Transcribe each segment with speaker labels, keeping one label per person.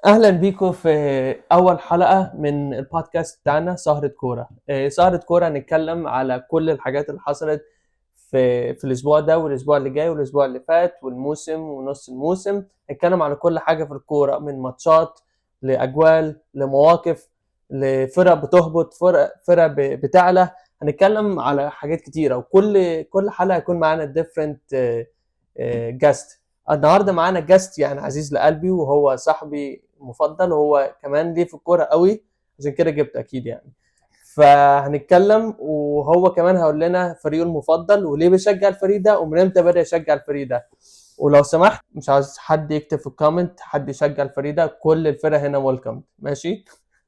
Speaker 1: اهلا بيكم في اول حلقه من البودكاست بتاعنا سهرة كورة. سهرة كورة هنتكلم على كل الحاجات اللي حصلت في الاسبوع ده والاسبوع اللي جاي والاسبوع اللي فات والموسم ونص الموسم. نتكلم على كل حاجه في الكوره، من ماتشات لاجوال لمواقف لفرق بتهبط، فرق بتعلى. هنتكلم على حاجات كتيره، وكل حلقه هيكون معانا ديفرنت جاست. النهارده معانا جاست يعني عزيز لقلبي، وهو صاحبي المفضل، وهو كمان ليه في الكوره قوي، عشان كده جبت اكيد يعني. فهنتكلم، وهو كمان هيقول لنا فريقه المفضل وليه بيشجع الفريق ده ومن امتى بدأ يشجع الفريق ده. ولو سمحت مش عاوز حد يكتب في الكومنت حد يشجع الفريق ده، كل الفرق هنا ويلكم. ماشي.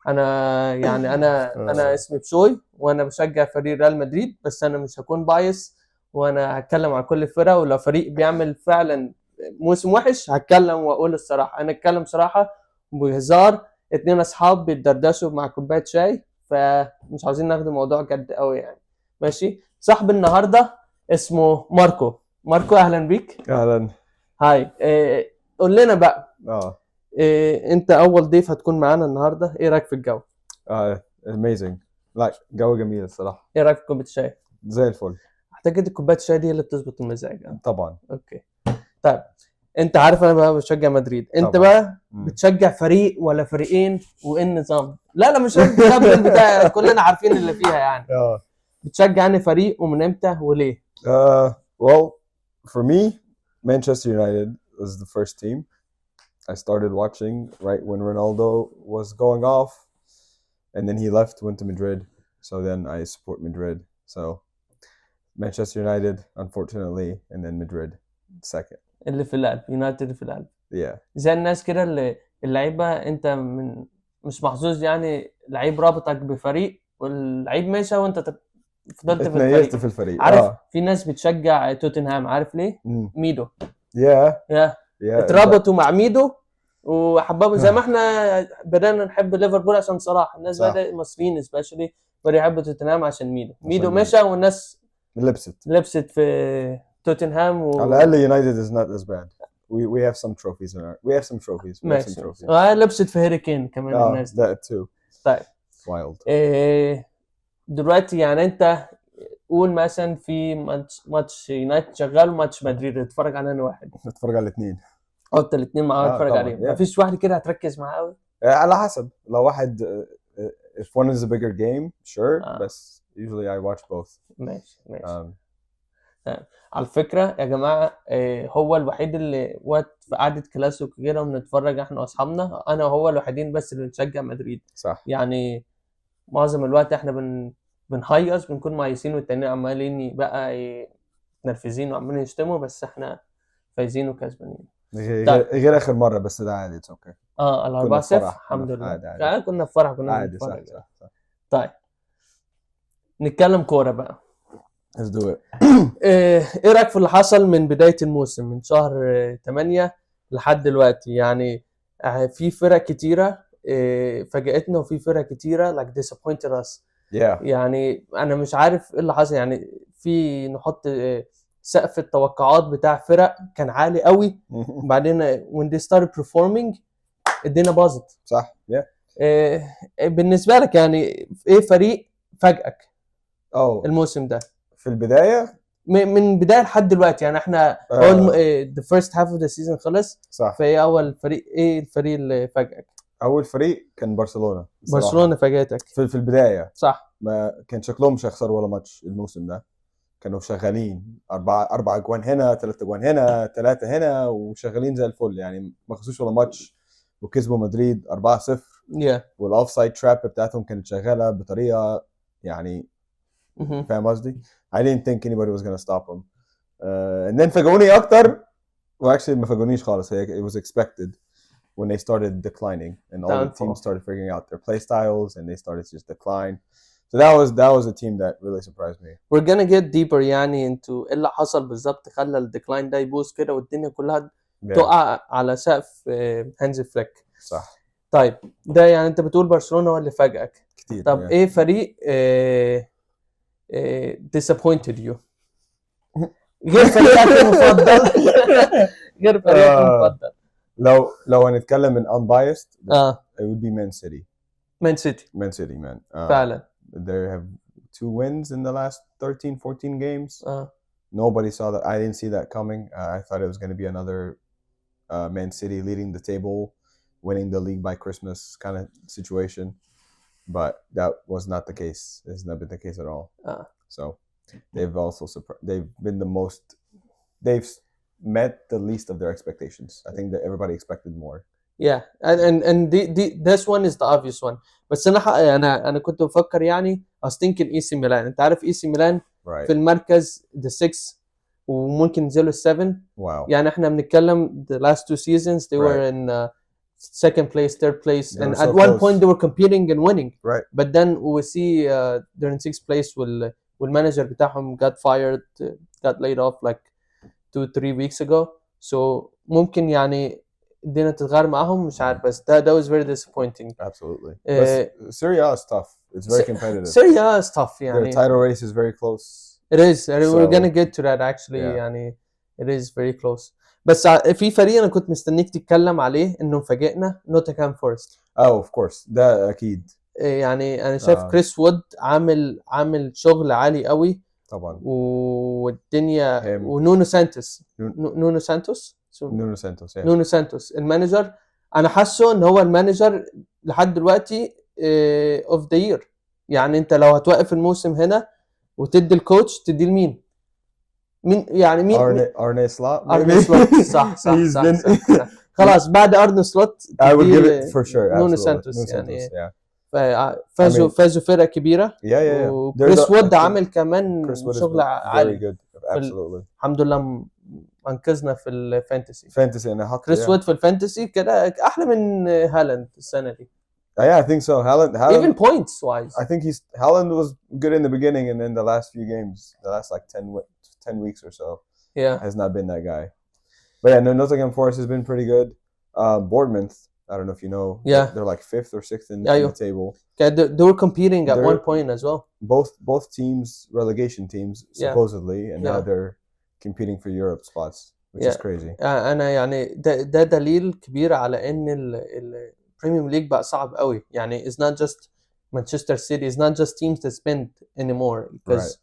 Speaker 1: انا اسمي بشوي، وانا بشجع فريق ريال مدريد، بس انا مش هكون بايس، وانا هتكلم عن كل الفرق. ولو فريق بيعمل فعلا موسم وحش هتكلم واقول الصراحه. انا اتكلم صراحه بهزار، اتنين اصحاب بيتدردشوا مع كوبايه شاي، فمش عاوزين ناخد الموضوع جد قوي يعني. ماشي. صاحب النهارده اسمه ماركو. ماركو اهلا بيك.
Speaker 2: اهلا.
Speaker 1: هاي. قول لنا بقى،
Speaker 2: اه
Speaker 1: انت اول ضيف هتكون معانا النهارده، ايه رايك في الجو؟
Speaker 2: amazing. لا، جو جميل الصراحه.
Speaker 1: ايه رايك في كوبايه الشاي؟
Speaker 2: زي الفل.
Speaker 1: اعتقد كوبايه الشاي دي اللي بتظبط المزاج.
Speaker 2: طبعا.
Speaker 1: اوكي. طيب، انت عارف انا بقى بشجع مدريد، انت
Speaker 2: طبعا.
Speaker 1: بقى بتشجع فريق ولا فريقين وايه النظام؟ لا مش التبدل بتاع كلنا عارفين اللي فيها يعني.
Speaker 2: اه
Speaker 1: بتشجع انهي فريق ومن امتى وليه؟
Speaker 2: well, for me, Manchester United was the first team I started watching right when Ronaldo was going off, and then he left, went to Madrid, so then I support Madrid. So Manchester United, unfortunately, and then Madrid second.
Speaker 1: اللي في القلب، يونايتد اللي في القلب.
Speaker 2: Yeah.
Speaker 1: زي الناس كده اللعيبه، انت مش محظوظ يعني، لعيب رابطك بفريق واللعيب ماشي وانت فضلت في الفريق.
Speaker 2: اتميزت في الفريق.
Speaker 1: عارف في ناس بتشجع توتنهام، عارف ليه؟ ميدو.
Speaker 2: yeah
Speaker 1: اتربطوا مع ميدو وحببوا، زي ما احنا بدأنا نحب ليفربول عشان صلاح. الناس بدأ المصريين سبيشالي بدأوا يحبوا توتنهام عشان ميدو مشى، والناس لبست في توتنهام
Speaker 2: على الأقل United is not as bad. We have some trophies in our we have some trophies.
Speaker 1: لبست في هاري كين كمان الناس دي.
Speaker 2: that too.
Speaker 1: طيب.
Speaker 2: Wild.
Speaker 1: دلوقتي يعني انت قول مثلا في ماتش يونايتد شغال وماتش مدريد، تتفرج على انهي واحد؟
Speaker 2: اتفرج على الاثنين.
Speaker 1: قلت الاثنين مع بعض اتفرج عليهم. مفيش واحد كده هتركز معاه قوي؟
Speaker 2: على حسب. لو واحد if one is a bigger game sure, بس usually I watch both.
Speaker 1: ماشي. على فكرة يا جماعة، هو الوحيد اللي وقت في قعدة كلاسيكو كده وبنتفرج احنا واصحابنا، انا وهو الوحيدين بس اللي بنشجع مدريد.
Speaker 2: صح.
Speaker 1: يعني معظم الوقت احنا بنهيص، بنكون مايسين والتانيين عمالين بقى نرفزين وعمالين يشتموا، بس احنا فايزين وكسبانين.
Speaker 2: غير اخر مرة، بس ده عادي. اوكي.
Speaker 1: ال4-0 الحمد لله. يعني كنا في فرح، كنا بنتفرج. صح. طيب نتكلم كورة بقى.
Speaker 2: Let's do it.
Speaker 1: ايه رأيك في اللي حصل من بداية الموسم من شهر 8 لحد دلوقتي؟ يعني في فرق كتيرة فاجأتنا، وفي فرق كتيرة like disappointed us. يعني انا مش عارف ايه اللي حصل. يعني في نحط سقف التوقعات بتاع فرق كان عالي قوي، وبعدين when they started performing الدنيا باظت.
Speaker 2: صح.
Speaker 1: بالنسبة لك يعني ايه فريق فاجأك الموسم ده
Speaker 2: في البداية؟
Speaker 1: من بداية لحد دلوقتي يعني. احنا the first half of the season خلص.
Speaker 2: صح.
Speaker 1: فايه اول فريق، ايه الفريق اللي فاجأك؟
Speaker 2: اول فريق كان برشلونة.
Speaker 1: برشلونة فاجأتك
Speaker 2: في البداية.
Speaker 1: صح.
Speaker 2: ما كان شكلهم مش هيخسروا ولا ماتش الموسم ده. كانوا شغالين 4 أجوان هنا، 3 أجوان هنا، 3 هنا، وشغالين زي الفل يعني. ما خسروش ولا ماتش وكسبوا مدريد 4-0. والاوف سايد تراب بتاعتهم كانت شغالة بطريقة يعني. فاهم قصدي؟ I didn't think anybody was gonna stop them. And then فاجئوني أكتر. actually ما فاجئونيش خالص. It was expected when they started declining and all the teams started figuring out their play styles and they started to just decline. So that was a team that really surprised me.
Speaker 1: We're gonna get deeper يعني into ايه اللي حصل بالظبط خلى الديكلاين ده يبوظ كده والدنيا كلها تقع على سقف هانز فليك.
Speaker 2: صح.
Speaker 1: طيب ده يعني انت بتقول برشلونة هو اللي فاجئك
Speaker 2: كتير.
Speaker 1: طب ايه فريق disappointed you غير فريقك المفضل؟ غير فريقك المفضل.
Speaker 2: لو هنتكلم من unbiased it would be Man City. Man City, man.
Speaker 1: فعلا.
Speaker 2: They have 2 wins in the last 13-14 games. Nobody saw that. I didn't see that coming. I thought it was going to be another Man City leading the table, winning the league by Christmas kind of situation. But that was not the case. It's not been the case at all. So they've also they've been the most. They've met the least of their expectations. I think that everybody expected more.
Speaker 1: Yeah, and this one is the obvious one. بس انا كنت بفكر يعني I was thinking AC Milan. انت عارف AC Milan
Speaker 2: Right.
Speaker 1: في المركز the 6 وممكن ينزلوا 7.
Speaker 2: Wow.
Speaker 1: يعني احنا بنتكلم the last 2 seasons they were in second place, third place,
Speaker 2: They
Speaker 1: and
Speaker 2: were so
Speaker 1: at one
Speaker 2: close.
Speaker 1: point they were competing and winning.
Speaker 2: Right.
Speaker 1: But then we see they're in 6th place والمانجر بتاعهم got fired, got laid off like 2-3 weeks ago. So ممكن يعني الدنيا تتغير معاهم مش عارف بس that was very disappointing.
Speaker 2: Absolutely. Serie A is tough. It's very competitive.
Speaker 1: Serie A is tough يعني.
Speaker 2: Their title race is very close.
Speaker 1: It is. We're gonna get to that actually. يعني it is very close. بس في فريق انا كنت مستنيك تتكلم عليه انه فاجئنا نوتنغهام فورست.
Speaker 2: Oh of course. ده اكيد.
Speaker 1: يعني انا شايف كريس وود عامل شغل عالي قوي
Speaker 2: طبعا.
Speaker 1: والدنيا ونونو سانتوس نونو سانتوس المانجر. انا حاسه ان هو المانجر لحد دلوقتي اوف ذا يير. يعني انت لو هتوقف الموسم هنا وتدي الكوتش تدي لمين يعني مين
Speaker 2: ارني سلوت
Speaker 1: صح خلاص بعد ارني سلوت
Speaker 2: I would give it for sure.
Speaker 1: نونو سانتوس يعني
Speaker 2: yeah.
Speaker 1: فازوا فرقه كبيره.
Speaker 2: yeah.
Speaker 1: وكريس وود عامل كمان شغل عالي.
Speaker 2: very good. Absolutely.
Speaker 1: الحمد لله انقذنا في الفانتسي.
Speaker 2: انا حاطط
Speaker 1: كريس وود في الفانتسي كده احلى من هالاند السنه دي.
Speaker 2: Yeah, I think so. Haaland
Speaker 1: even points wise.
Speaker 2: I think Haaland was good in the beginning, and then the last few games, the last like 10 weeks or so, has not been that guy. But yeah, Nottingham Forest has been pretty good. Bournemouth, I don't know if you know.
Speaker 1: Yeah.
Speaker 2: They're like 5th or 6th in the table.
Speaker 1: Yeah, they were competing at one point as well.
Speaker 2: Both teams, relegation teams, supposedly, and now they're competing for Europe spots, which is crazy.
Speaker 1: أنا يعني ده دليل كبير على إن البريميوم ليج بقى صعب قوي. يعني it's not just Manchester City, it's not just teams that spend anymore because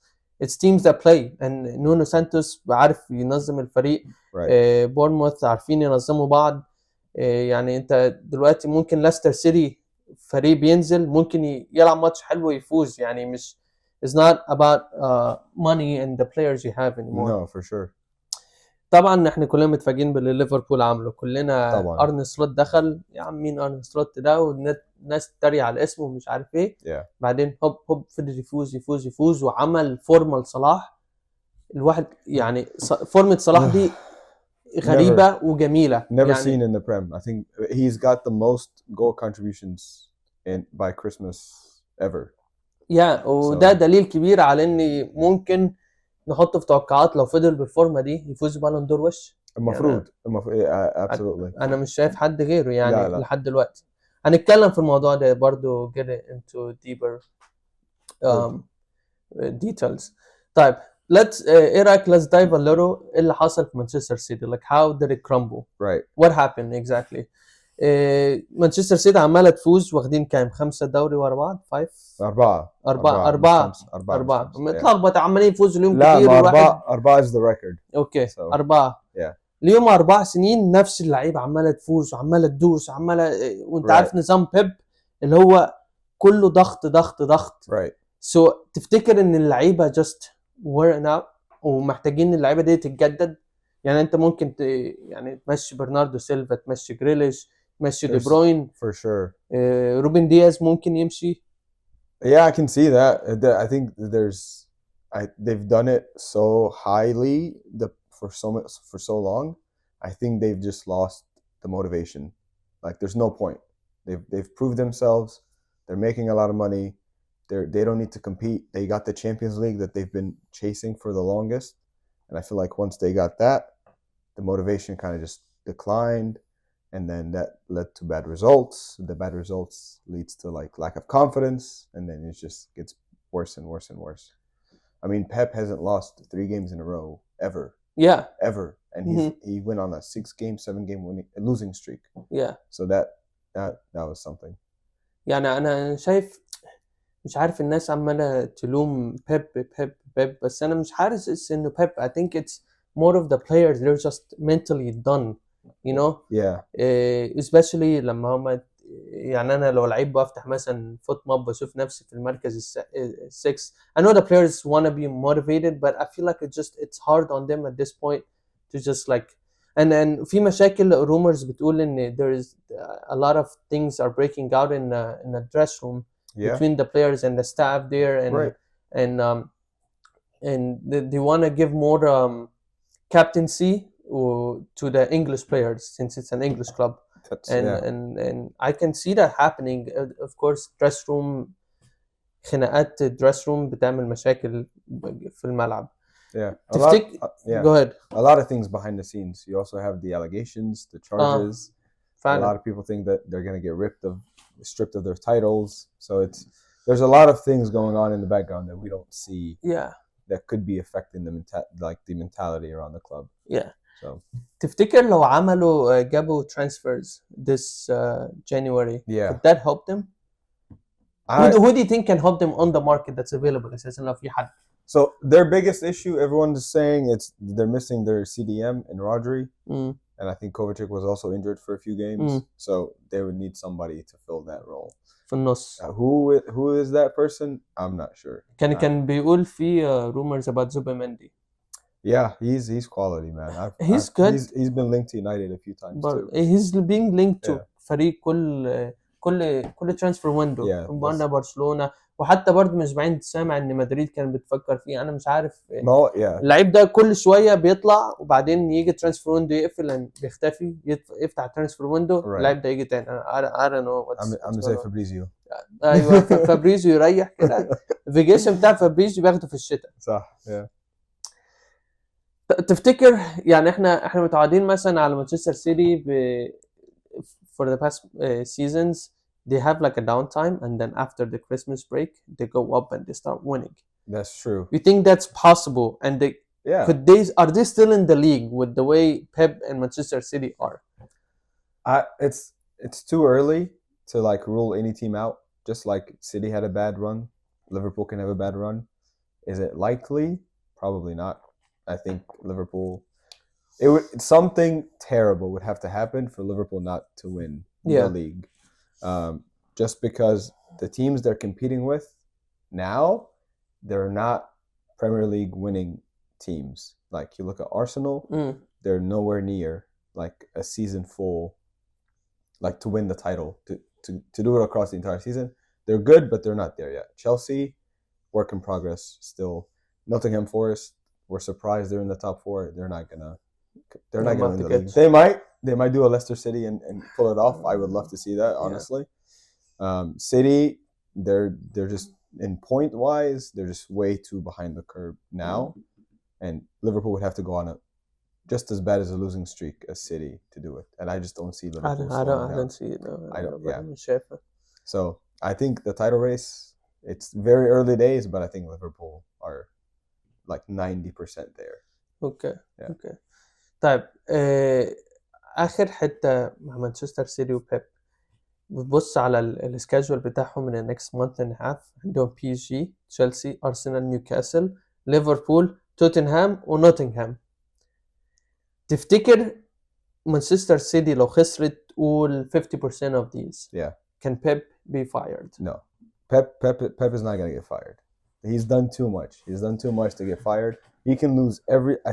Speaker 1: it's teams that play. and نونو سانتوس عارف ينظم الفريق. بورنموث عارفين ينظموا بعض. يعني انت دلوقتي ممكن ليستر سيتي فريق بينزل ممكن يلعب ماتش حلو ويفوز. يعني مش it's not about money and the players you have anymore.
Speaker 2: No, for sure.
Speaker 1: طبعا احنا كلنا متفاجئين باللي ليفربول عامله. كلنا
Speaker 2: طبعا.
Speaker 1: ارن سلوت دخل يا عم مين ارن سلوت ده والناس تتريق على اسمه ومش عارف ايه. بعدين هوب فضل يفوز وعمل فورمه لصلاح. الواحد يعني فورمه صلاح دي غريبة وجميلة.
Speaker 2: Never يعني seen in the Prem. I think he's got the most goal contributions by Christmas ever.
Speaker 1: وده دليل كبير على ان ممكن نحطه في توقعات لو فضل بالفورمة دي يفوز بالون دور وش.
Speaker 2: المفروض absolutely.
Speaker 1: انا مش شايف حد غيره يعني
Speaker 2: لا.
Speaker 1: لحد دلوقتي. هنتكلم في الموضوع ده برضو get into deeper details. طيب ايه رايك let's dive a little ايه اللي حصل في مانشستر سيتي like how did it crumble what happened exactly. مانشستر سيتي عماله تفوز واخدين كام 5 دوري ورا بعض 4 متلخبط عمالين يفوزوا اليوم كتير.
Speaker 2: لا 4 is the record.
Speaker 1: اوكي 4 اليوم 4 سنين نفس اللعيبه عماله تفوز وعماله تدوس وعماله وانت عارف نظام بيب اللي هو كله ضغط so تفتكر ان اللعيبه just wearing out ومحتاجين اللعيبه دي تتجدد. يعني انت ممكن يعني تمشي برناردو سيلفا تمشي جريليش تمشي دي بروين
Speaker 2: for sure.
Speaker 1: روبن دياز ممكن يمشي.
Speaker 2: Yeah, I can see that. I think they've done it so highly for so long. I think they've just lost the motivation. Like there's no point. They've proved themselves. They're making a lot of money. They don't need to compete. They got the Champions League that they've been chasing for the longest. And I feel like once they got that, the motivation kind of just declined. And then that led to bad results. The bad results leads to like lack of confidence. And then it just gets worse and worse and worse. I mean, Pep hasn't lost 3 games in a row, ever.
Speaker 1: Yeah.
Speaker 2: Ever. and he went on a 7-game losing streak.
Speaker 1: Yeah.
Speaker 2: So that was something.
Speaker 1: يعني أنا شايف مش عارف الناس عمالة تلوم بيب بس أنا مش حاسس إنه بيب. I think it's more of the players. They're just mentally done, you know.
Speaker 2: Yeah.
Speaker 1: Especially لما هما يعني أنا لو لعيب بفتح مثلا فوت ماب بشوف نفسي في المركز السكس. I know the players want to be motivated, but I feel like it's hard on them at this point to just like and في مشاكل rumors بتقول إن there is a lot of things are breaking out in the dress room.
Speaker 2: Yeah.
Speaker 1: Between the players and the staff there, and
Speaker 2: right.
Speaker 1: and they want to give more captaincy to the English players since it's an English club. And I can see that happening. Of course, dress room خناقات dress room بتعمل مشاكل في الملعب.
Speaker 2: Yeah.
Speaker 1: Go ahead.
Speaker 2: A lot of things behind the scenes. You also have the allegations, the charges. A lot of people think that they're going to get stripped of their titles. So there's a lot of things going on in the background that we don't see.
Speaker 1: Yeah.
Speaker 2: That could be affecting the mentality around the club.
Speaker 1: Yeah.
Speaker 2: So
Speaker 1: تفتكر لو عملوا جابوا transfers this January, could that help them? Who do you think can help them on the market that's available? اساسا لو في حد.
Speaker 2: So their biggest issue, everyone is saying, they're missing their CDM and Rodri. And I think Kovacic was also injured for a few games. So they would need somebody to fill that role.
Speaker 1: في النص.
Speaker 2: Who is that person? I'm not sure.
Speaker 1: كان بيقول في rumors about Zubimendi.
Speaker 2: Yeah, he's quality, man.
Speaker 1: He's good.
Speaker 2: He's been linked to United a few times
Speaker 1: but
Speaker 2: too.
Speaker 1: He's being linked to فريق كل transfer window. من برشلونة وحتى برضه مش بعيد سامع ان مدريد كان بتفكر فيه. انا مش عارف اللعيب ده كل شويه بيطلع وبعدين يجي ترانسفير ويندو يقفل بيختفي يفتح ترانسفير ويندو اللعيب ده يجي تاني. I don't know
Speaker 2: عامل زي فابريزيو.
Speaker 1: ايوه فابريزيو يريح كده. الفيجيشن بتاع فابريزيو بياخده في الشتاء.
Speaker 2: صح.
Speaker 1: تفتكر يعني احنا متعودين مثلا على مانشستر سيتي for the past seasons they have like a downtime and then after the Christmas break they go up and they start winning.
Speaker 2: That's true.
Speaker 1: You think that's possible? And are they still in the league with the way Pep and Manchester City are?
Speaker 2: It's too early to like rule any team out. Just like City had a bad run, Liverpool can have a bad run. Is it likely? Probably not. I think Liverpool something terrible would have to happen for Liverpool not to win the league. Just because the teams they're competing with now, they're not Premier League winning teams. Like you look at Arsenal, they're nowhere near like a season full, like to win the title, to do it across the entire season. They're good, but they're not there yet. Chelsea, work in progress still. Nottingham Forest, we're surprised they're in the top 4. They're not gonna win the league. They might do a Leicester City and pull it off. I would love to see that, honestly. City, they're just in point wise, they're just way too behind the curve now. And Liverpool would have to go on just as bad as a losing streak as City to do it. And I just don't see Liverpool.
Speaker 1: I don't see it. No.
Speaker 2: So I think the title race, it's very early days, but I think Liverpool are like 90% there.
Speaker 1: Okay. طيب آخر حتة مع مانشستر سيتي وبيب بتبص على السكادجول بتاعهم من next month and a half. عندهم PSG, تشيلسي, أرسنال, نيوكاسل, ليفربول, توتنهام ونوتنغهام. تفتكر مانشستر سيتي لو خسرت قول 50% of these, can Pep be fired?
Speaker 2: No. Pep is not going to get fired. He's done too much. He's done too much to get fired. He can lose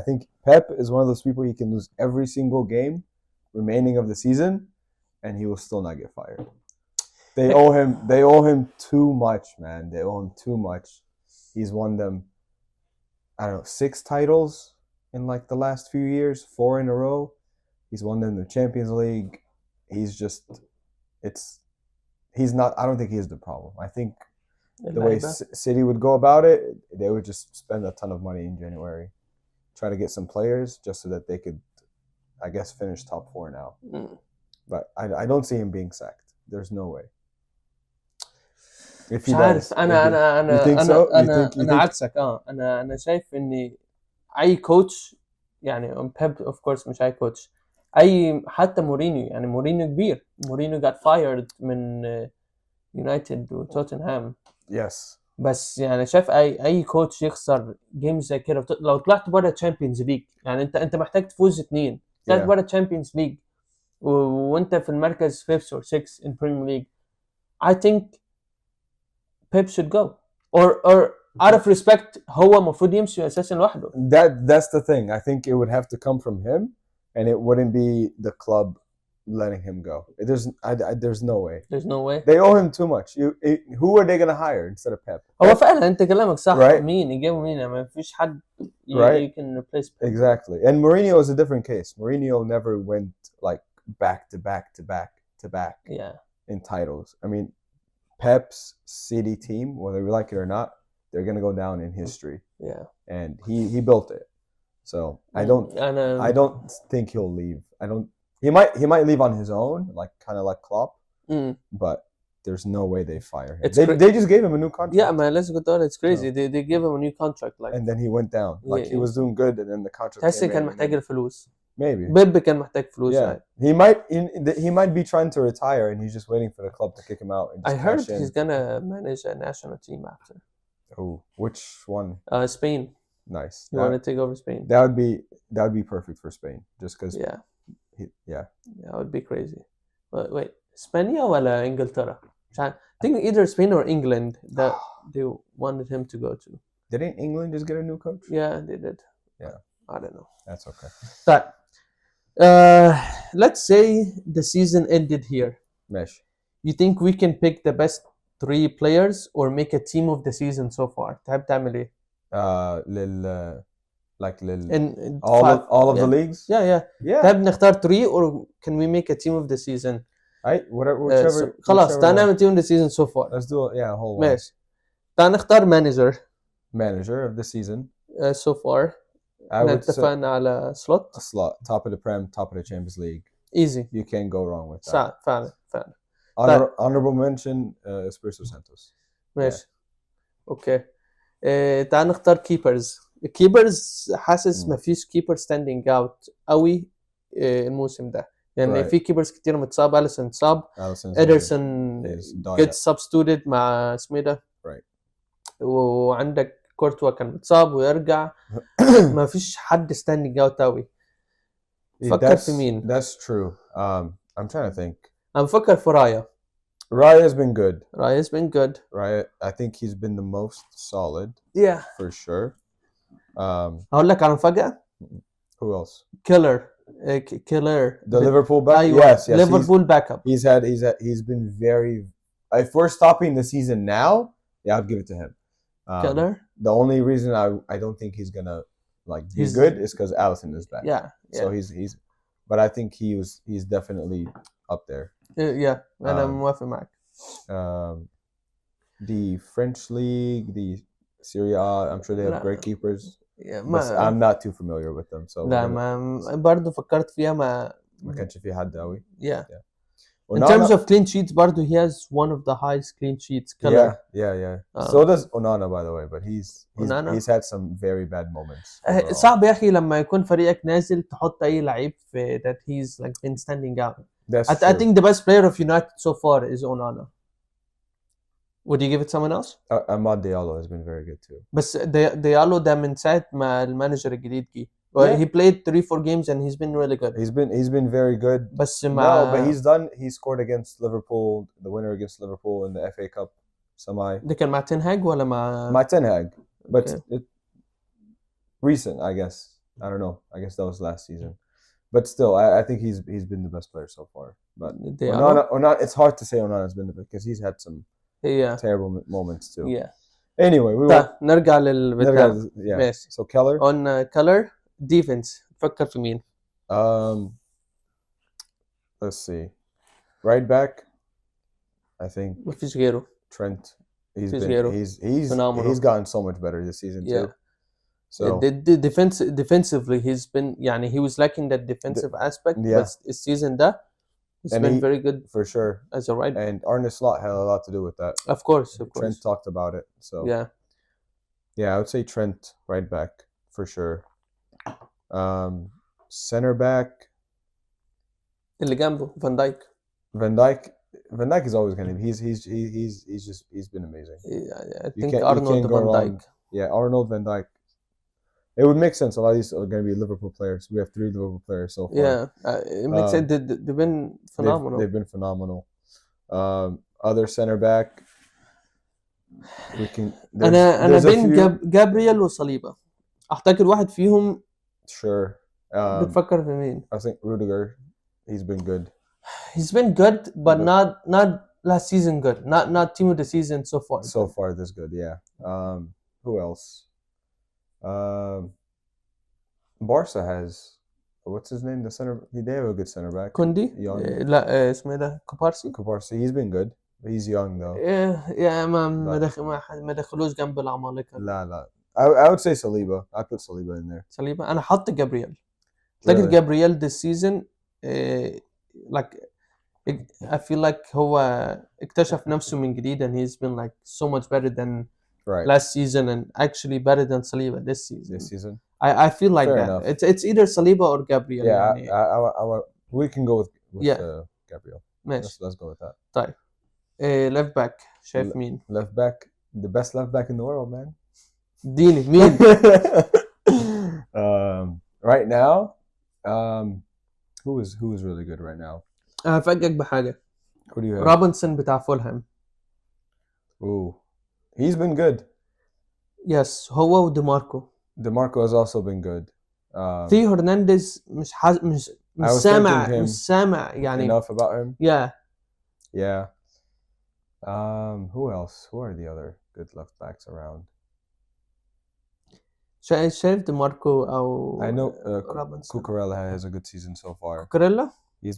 Speaker 2: I think Pep is one of those people, he can lose every single game remaining of the season and he will still not get fired. They owe him too much, man. They owe him too much. He's won them, I don't know, 6 titles in like the last few years, 4 in a row. He's won them the Champions League. I don't think he's the problem. I think the way City would go about it, they would just spend a ton of money in January, try to get some players just so that they could, I guess, finish top 4 now. But I don't see him being sacked. There's no way. If he does,
Speaker 1: أنا عكسك. أنا شايف إني أي كوتش يعني بيب اوف كورس مش اي كوتش، اي حتى مورينيو، يعني مورينيو كبير، مورينيو got fired من يونايتد وتوتنهام.
Speaker 2: Yes.
Speaker 1: بس يعني شايف اي كوتش يخسر جيمز زي كده لو طلعت بره تشامبيونز ليج، يعني انت محتاج تفوز 2 طلعت
Speaker 2: Yeah.
Speaker 1: بره تشامبيونز ليج وانت في المركز 5 or 6 in Premier League. I think Pep should go or out of respect هو المفروض يمشي اساسا لوحده.
Speaker 2: That's the thing. I think it would have to come from him, and it wouldn't be the club letting him go. There's no way.
Speaker 1: There's no way.
Speaker 2: They owe him too much. Who are they gonna hire instead of Pep?
Speaker 1: هو فعلا انت كلامك صح.
Speaker 2: Right.
Speaker 1: مين يجيبوا مين؟ ما فيش حد
Speaker 2: Right.
Speaker 1: you can replace Pep.
Speaker 2: Exactly. And Mourinho is a different case. Mourinho never went like back to back
Speaker 1: Yeah.
Speaker 2: in titles. I mean, Pep's City team, whether we like it or not, they're gonna go down in history.
Speaker 1: Yeah.
Speaker 2: And he built it. So I don't think he'll leave. He might leave on his own, like kind of like Klopp. But there's no way they fire him. They just gave him a new contract.
Speaker 1: Yeah, man, let's go down. It's crazy. So, they gave him a new contract, like.
Speaker 2: And then he went down. Like he was doing good, and then the contract.
Speaker 1: تحس كان محتاج الفلوس.
Speaker 2: Maybe.
Speaker 1: بيب كان محتاج فلوس.
Speaker 2: Yeah. He might be trying to retire, and he's just waiting for the club to kick him out. And just
Speaker 1: I heard he's gonna manage a national team after.
Speaker 2: Oh, which one?
Speaker 1: Spain.
Speaker 2: Nice.
Speaker 1: You want to take over Spain?
Speaker 2: That would be perfect for Spain, just because.
Speaker 1: Yeah.
Speaker 2: Yeah.
Speaker 1: That would be crazy. Wait, Spania ولا إنجلترا? I think either Spain or England that they wanted him to go to.
Speaker 2: Didn't England just get a new coach?
Speaker 1: Yeah, they did.
Speaker 2: Yeah.
Speaker 1: I don't know.
Speaker 2: That's okay.
Speaker 1: But let's say the season ended here.
Speaker 2: Mesh.
Speaker 1: You think we can pick the best 3 players or make a team of the season so far? تحب تعمل إيه؟
Speaker 2: In all of the leagues.
Speaker 1: Yeah. تحب نختار 3 or can we make a team of the season?
Speaker 2: Whichever.
Speaker 1: خلاص تعال نعمل team of the season so far.
Speaker 2: Let's do it. Yeah, a whole one.
Speaker 1: ماشي. تعال نختار
Speaker 2: manager of the season.
Speaker 1: So far.
Speaker 2: I would say
Speaker 1: اتفقنا على slot.
Speaker 2: a slot, top of the Prem, top of the Champions League.
Speaker 1: Easy.
Speaker 2: You can't go wrong with that.
Speaker 1: فعلا.
Speaker 2: Honorable mention Espirito Santos.
Speaker 1: ماشي. اوكي. تعال نختار keepers. الكيبرز حاسس ما فيش كيبر ستاندينج اوت قوي الموسم ده، يعني في كيبرز كتير متصاب. أليسون اتصاب، إدرسون جيت سبستيوتد مع اسمه ده، وعندك كورتوا كان متصاب ويرجع. ما فيش حد ستاندينج اوت قوي. فكر في مين؟
Speaker 2: That's true. I'm trying to think.
Speaker 1: أنا بفكر في رايا.
Speaker 2: Raya has been good.
Speaker 1: Raya,
Speaker 2: I think he's been the most solid.
Speaker 1: Yeah.
Speaker 2: For sure.
Speaker 1: هقول لك على مفاجأة.
Speaker 2: Who else?
Speaker 1: Killer.
Speaker 2: The Liverpool back. Yes.
Speaker 1: Liverpool backup.
Speaker 2: He's been very. If we're stopping the season now, yeah, I'd give it to him.
Speaker 1: Killer.
Speaker 2: The only reason I don't think he's gonna like be good is because Alisson is back.
Speaker 1: Yeah.
Speaker 2: So he's, but I think he's definitely up there.
Speaker 1: Yeah. أنا موافق معك.
Speaker 2: The French league, the Serie A, I'm sure they have great keepers.
Speaker 1: Yeah,
Speaker 2: but I'm not too familiar with them. So
Speaker 1: لا ما برضو فكرت فيها ما
Speaker 2: كانش في حد قوي.
Speaker 1: Yeah. In terms of clean sheets برضو he has one of the highest clean sheets. Killer.
Speaker 2: Yeah. So does Onana, by the way, but he's had some very bad moments.
Speaker 1: صعب يا أخي لما يكون فريقك نازل تحط أي لعيب في that he's like been standing out. I think the best player of United so far is Onana. Would you give it someone else?
Speaker 2: Amad Diallo has been very good too.
Speaker 1: بس Diallo ده من ساعة ما المانجر الجديد جه. He played 3-4 games and he's been really good.
Speaker 2: He's been very good.
Speaker 1: بس
Speaker 2: but he scored against Liverpool, the winner against Liverpool in the FA Cup semi.
Speaker 1: ده كان مع تنهاج ولا مع
Speaker 2: Ten Hag. But recent, I guess. I don't know. I guess that was last season. But still, I think he's been the best player so far. But Onana, it's hard to say Onana's been the best because he's had some terrible moments too.
Speaker 1: Yeah.
Speaker 2: Anyway,
Speaker 1: نرجع للبتاع.
Speaker 2: Yeah. So Keller.
Speaker 1: On Keller defense. فكر في مين؟
Speaker 2: Let's see. Right back. I think.
Speaker 1: مفيش غيره.
Speaker 2: Trent. He's gotten so much better this season too. So
Speaker 1: defensively he's been يعني he was lacking that defensive aspect. But this season ده he's been very good
Speaker 2: for sure
Speaker 1: as a right.
Speaker 2: And Arne Slot had a lot to do with that.
Speaker 1: Of course.
Speaker 2: Trent talked about it. So yeah, I would say Trent right back for sure. Center back.
Speaker 1: اللي جنبه فان دايك.
Speaker 2: Van Dijk is always gonna be. He's been amazing.
Speaker 1: I
Speaker 2: You
Speaker 1: think
Speaker 2: can't
Speaker 1: Arnold
Speaker 2: go
Speaker 1: Van
Speaker 2: wrong.
Speaker 1: Dijk.
Speaker 2: Yeah, Arnold, Van Dijk. It would make sense. A lot of these are going to be Liverpool players. We have 3 Liverpool players so far.
Speaker 1: Yeah, it makes sense. They've been phenomenal.
Speaker 2: They've been phenomenal. Other center back. We can.
Speaker 1: أنا بين جابرييل وصليبة. أعتقد واحد فيهم.
Speaker 2: Sure.
Speaker 1: بتفكر في مين؟
Speaker 2: I think Rudiger. He's been good.
Speaker 1: He's been good, but not last season good. Not team of the season so far.
Speaker 2: So far, this good. Yeah. Who else? Barca has. What's his name? The center. They have a good center back.
Speaker 1: Kundi?
Speaker 2: Young.
Speaker 1: لا اسمه ده كوبارسي.
Speaker 2: He's been good. He's young though.
Speaker 1: Yeah, ما دخلوش جنب العمالقة.
Speaker 2: لا. I would say Saliba. I put Saliba in there.
Speaker 1: Saliba. أنا حط جابرييل. لكن جابرييل this season like I feel like هو اكتشف نفسه من جديد and he's been like so much better than last season and actually better than Saliba this season. I feel like
Speaker 2: Fair
Speaker 1: that.
Speaker 2: enough.
Speaker 1: It's either Saliba or Gabriel.
Speaker 2: Yeah, we can go with Gabriel. Let's go with that.
Speaker 1: طيب left back شايف مين؟
Speaker 2: Left back, the best left back in the world, man.
Speaker 1: ديني مين؟
Speaker 2: Right now, who is really good right now?
Speaker 1: هفاجئك بحاجة.
Speaker 2: Who do you have?
Speaker 1: روبنسون بتاع فولهام.
Speaker 2: Ooh, he's been good.
Speaker 1: Yes, هو ودي ماركو.
Speaker 2: Marko has also been good.
Speaker 1: Theo Hernandez مش سامع يعني.
Speaker 2: Enough about him.
Speaker 1: Yeah.
Speaker 2: Who else? Who are the other good left backs around?
Speaker 1: شايف دي ماركو أو.
Speaker 2: I know Cucurella has a good season so far.
Speaker 1: كوكوريلا؟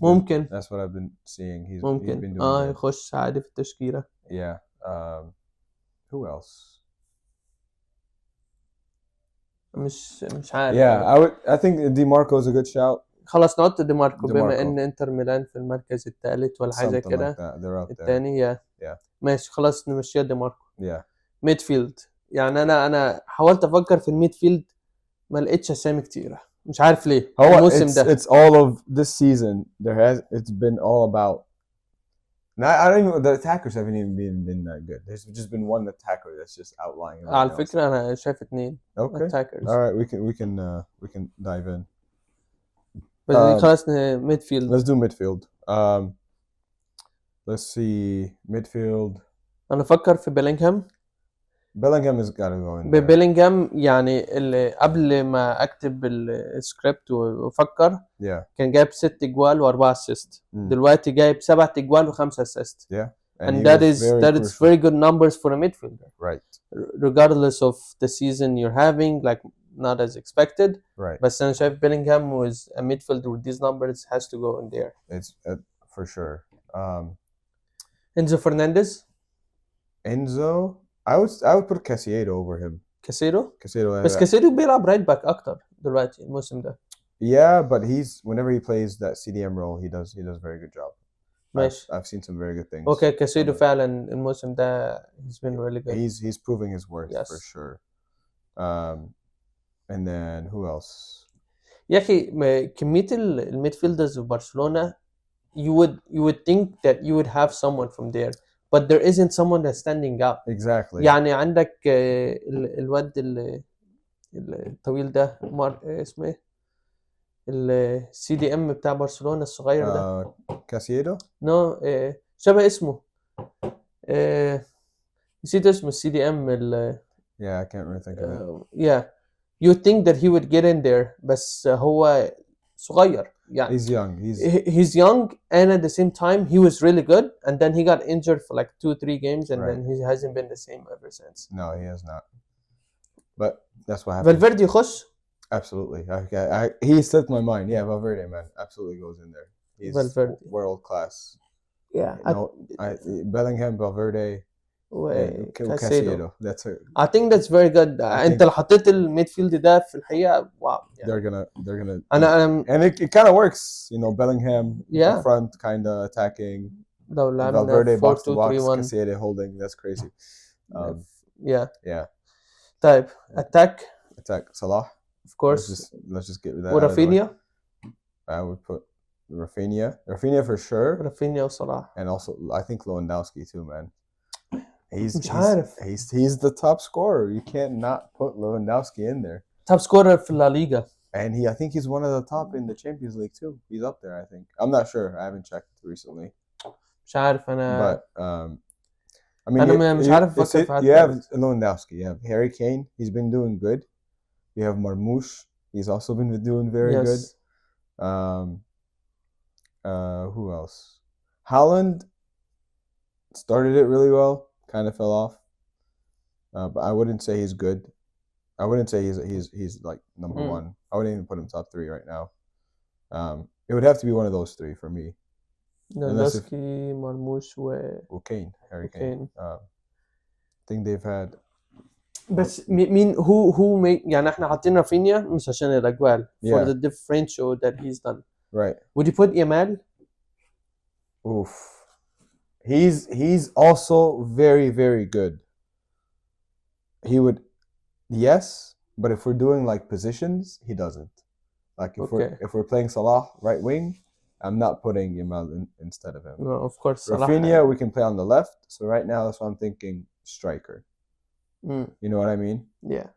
Speaker 1: ممكن.
Speaker 2: That's what I've been seeing. He's
Speaker 1: ممكن.
Speaker 2: been doing good.
Speaker 1: يخش عادي في التشكيلة.
Speaker 2: Yeah. Who else?
Speaker 1: مش عارف.
Speaker 2: Yeah, I think Di Marco is a good shout.
Speaker 1: خلاص نحط دي ماركو بما ان انتر ميلان في المركز الثالث ولا حاجه كده. الثاني ماشي خلاص نمشيها دي ماركو. ميدفيلد يعني انا حاولت افكر في الميدفيلد ما لقيتش اسامي كتيره مش عارف ليه الموسم ده.
Speaker 2: It's all of this season it's been all about. I don't even. The attackers haven't even been that good. There's just been one attacker that's just outlying.
Speaker 1: على فكرة أنا شايف 2 attackers.
Speaker 2: All right, we can dive in.
Speaker 1: بس خلاص midfield.
Speaker 2: Let's do midfield. Let's see midfield.
Speaker 1: أنا أفكر في بيلينغهام.
Speaker 2: Bellingham has got to go in.
Speaker 1: بيلينغهام يعني اللي قبل ما أكتب السكريبت وأفكر كان جايب 6 جوال و4 اسيست. دلوقتي جايب 7 جوال و5 اسيست. And that is very good numbers for a midfielder.
Speaker 2: Right.
Speaker 1: Regardless of the season you're having, like not as expected.
Speaker 2: Right.
Speaker 1: But since Bellingham was a midfielder with these numbers, has to go in there.
Speaker 2: It's for sure.
Speaker 1: Enzo Fernandez.
Speaker 2: I would put Caicedo over him.
Speaker 1: Caicedo. بس Caicedo بيلعب right back أكتر دلوقتي الموسم ده.
Speaker 2: Yeah, but whenever he plays that CDM role, he does a very good job. I've seen some very good things.
Speaker 1: Okay, Caicedo فعلا الموسم ده he's been really good.
Speaker 2: He's proving his worth for sure. And then who else?
Speaker 1: يا أخي كمية الميدفيلدرز في برشلونة you would think that you would have someone from there, but there isn't someone that's standing out.
Speaker 2: Exactly.
Speaker 1: يعني عندك الواد الطويل ده اسمه ايه؟ السي دي ام بتاع برشلونة الصغير ده.
Speaker 2: كاسيدو؟
Speaker 1: نو شبه اسمه. نسيت اسمه السي دي ام
Speaker 2: Yeah, I can't really think of it.
Speaker 1: Yeah. You think that he would get in there بس هو صغير يعني. He's young and at the same time he was really good and then he got injured for like 2-3 games and then he hasn't been the same ever since.
Speaker 2: No, he has not. But that's what happened.
Speaker 1: Valverde يخش?
Speaker 2: Absolutely. He slipped my mind. Yeah, Valverde, man, absolutely goes in there. He's Valverde. World class.
Speaker 1: Yeah.
Speaker 2: Bellingham, Valverde, Caicedo. That's it.
Speaker 1: I think that's very good. انت لو حطيت الميدفيلد ده في الحقيقة wow. Yeah.
Speaker 2: They're gonna and it kind of works, Bellingham in front kind of attacking. Valverde box to box, Caicedo holding. That's crazy.
Speaker 1: Yeah. طيب attack
Speaker 2: Salah.
Speaker 1: of course.
Speaker 2: Let's just get that out of the way.
Speaker 1: ورافينيا.
Speaker 2: I would put Rafinha for sure,
Speaker 1: رافينيا وصلاح.
Speaker 2: and also I think Lewandowski too, man.
Speaker 1: مش عارف.
Speaker 2: He's the top scorer. You can't not put Lewandowski in there.
Speaker 1: توب سكورر في لا ليغا.
Speaker 2: And I think he's one of the top in the Champions League too. He's up there, I think. I'm not sure. I haven't checked recently.
Speaker 1: مش عارف أنا.
Speaker 2: But I mean,
Speaker 1: أنا مش عارف أفكر في حد.
Speaker 2: you have Lewandowski. You have Harry Kane. He's been doing good. You have Marmoush. He's also been doing very good. Who else? Haaland started it really well. Kind of fell off. But I wouldn't say he's good. I wouldn't say he's like number one. I wouldn't even put him top 3 right now. It would have to be one of those 3 for me.
Speaker 1: ليفاندوفسكي مرموش
Speaker 2: Kane, Harry Kane. I think they've had.
Speaker 1: بس مين هو يعني احنا حاطين رافينيا مش عشان الاجوال for the differential that he's done.
Speaker 2: Right.
Speaker 1: Would you put Yamal?
Speaker 2: Oof. He's also very, very good. He would, yes, but if we're doing like positions, he doesn't. Like if we're playing Salah right wing, I'm not putting Yamal instead of him.
Speaker 1: No, of course.
Speaker 2: Rafinha, we can play on the left. So right now, that's why I'm thinking striker. You know what I mean?
Speaker 1: Yeah.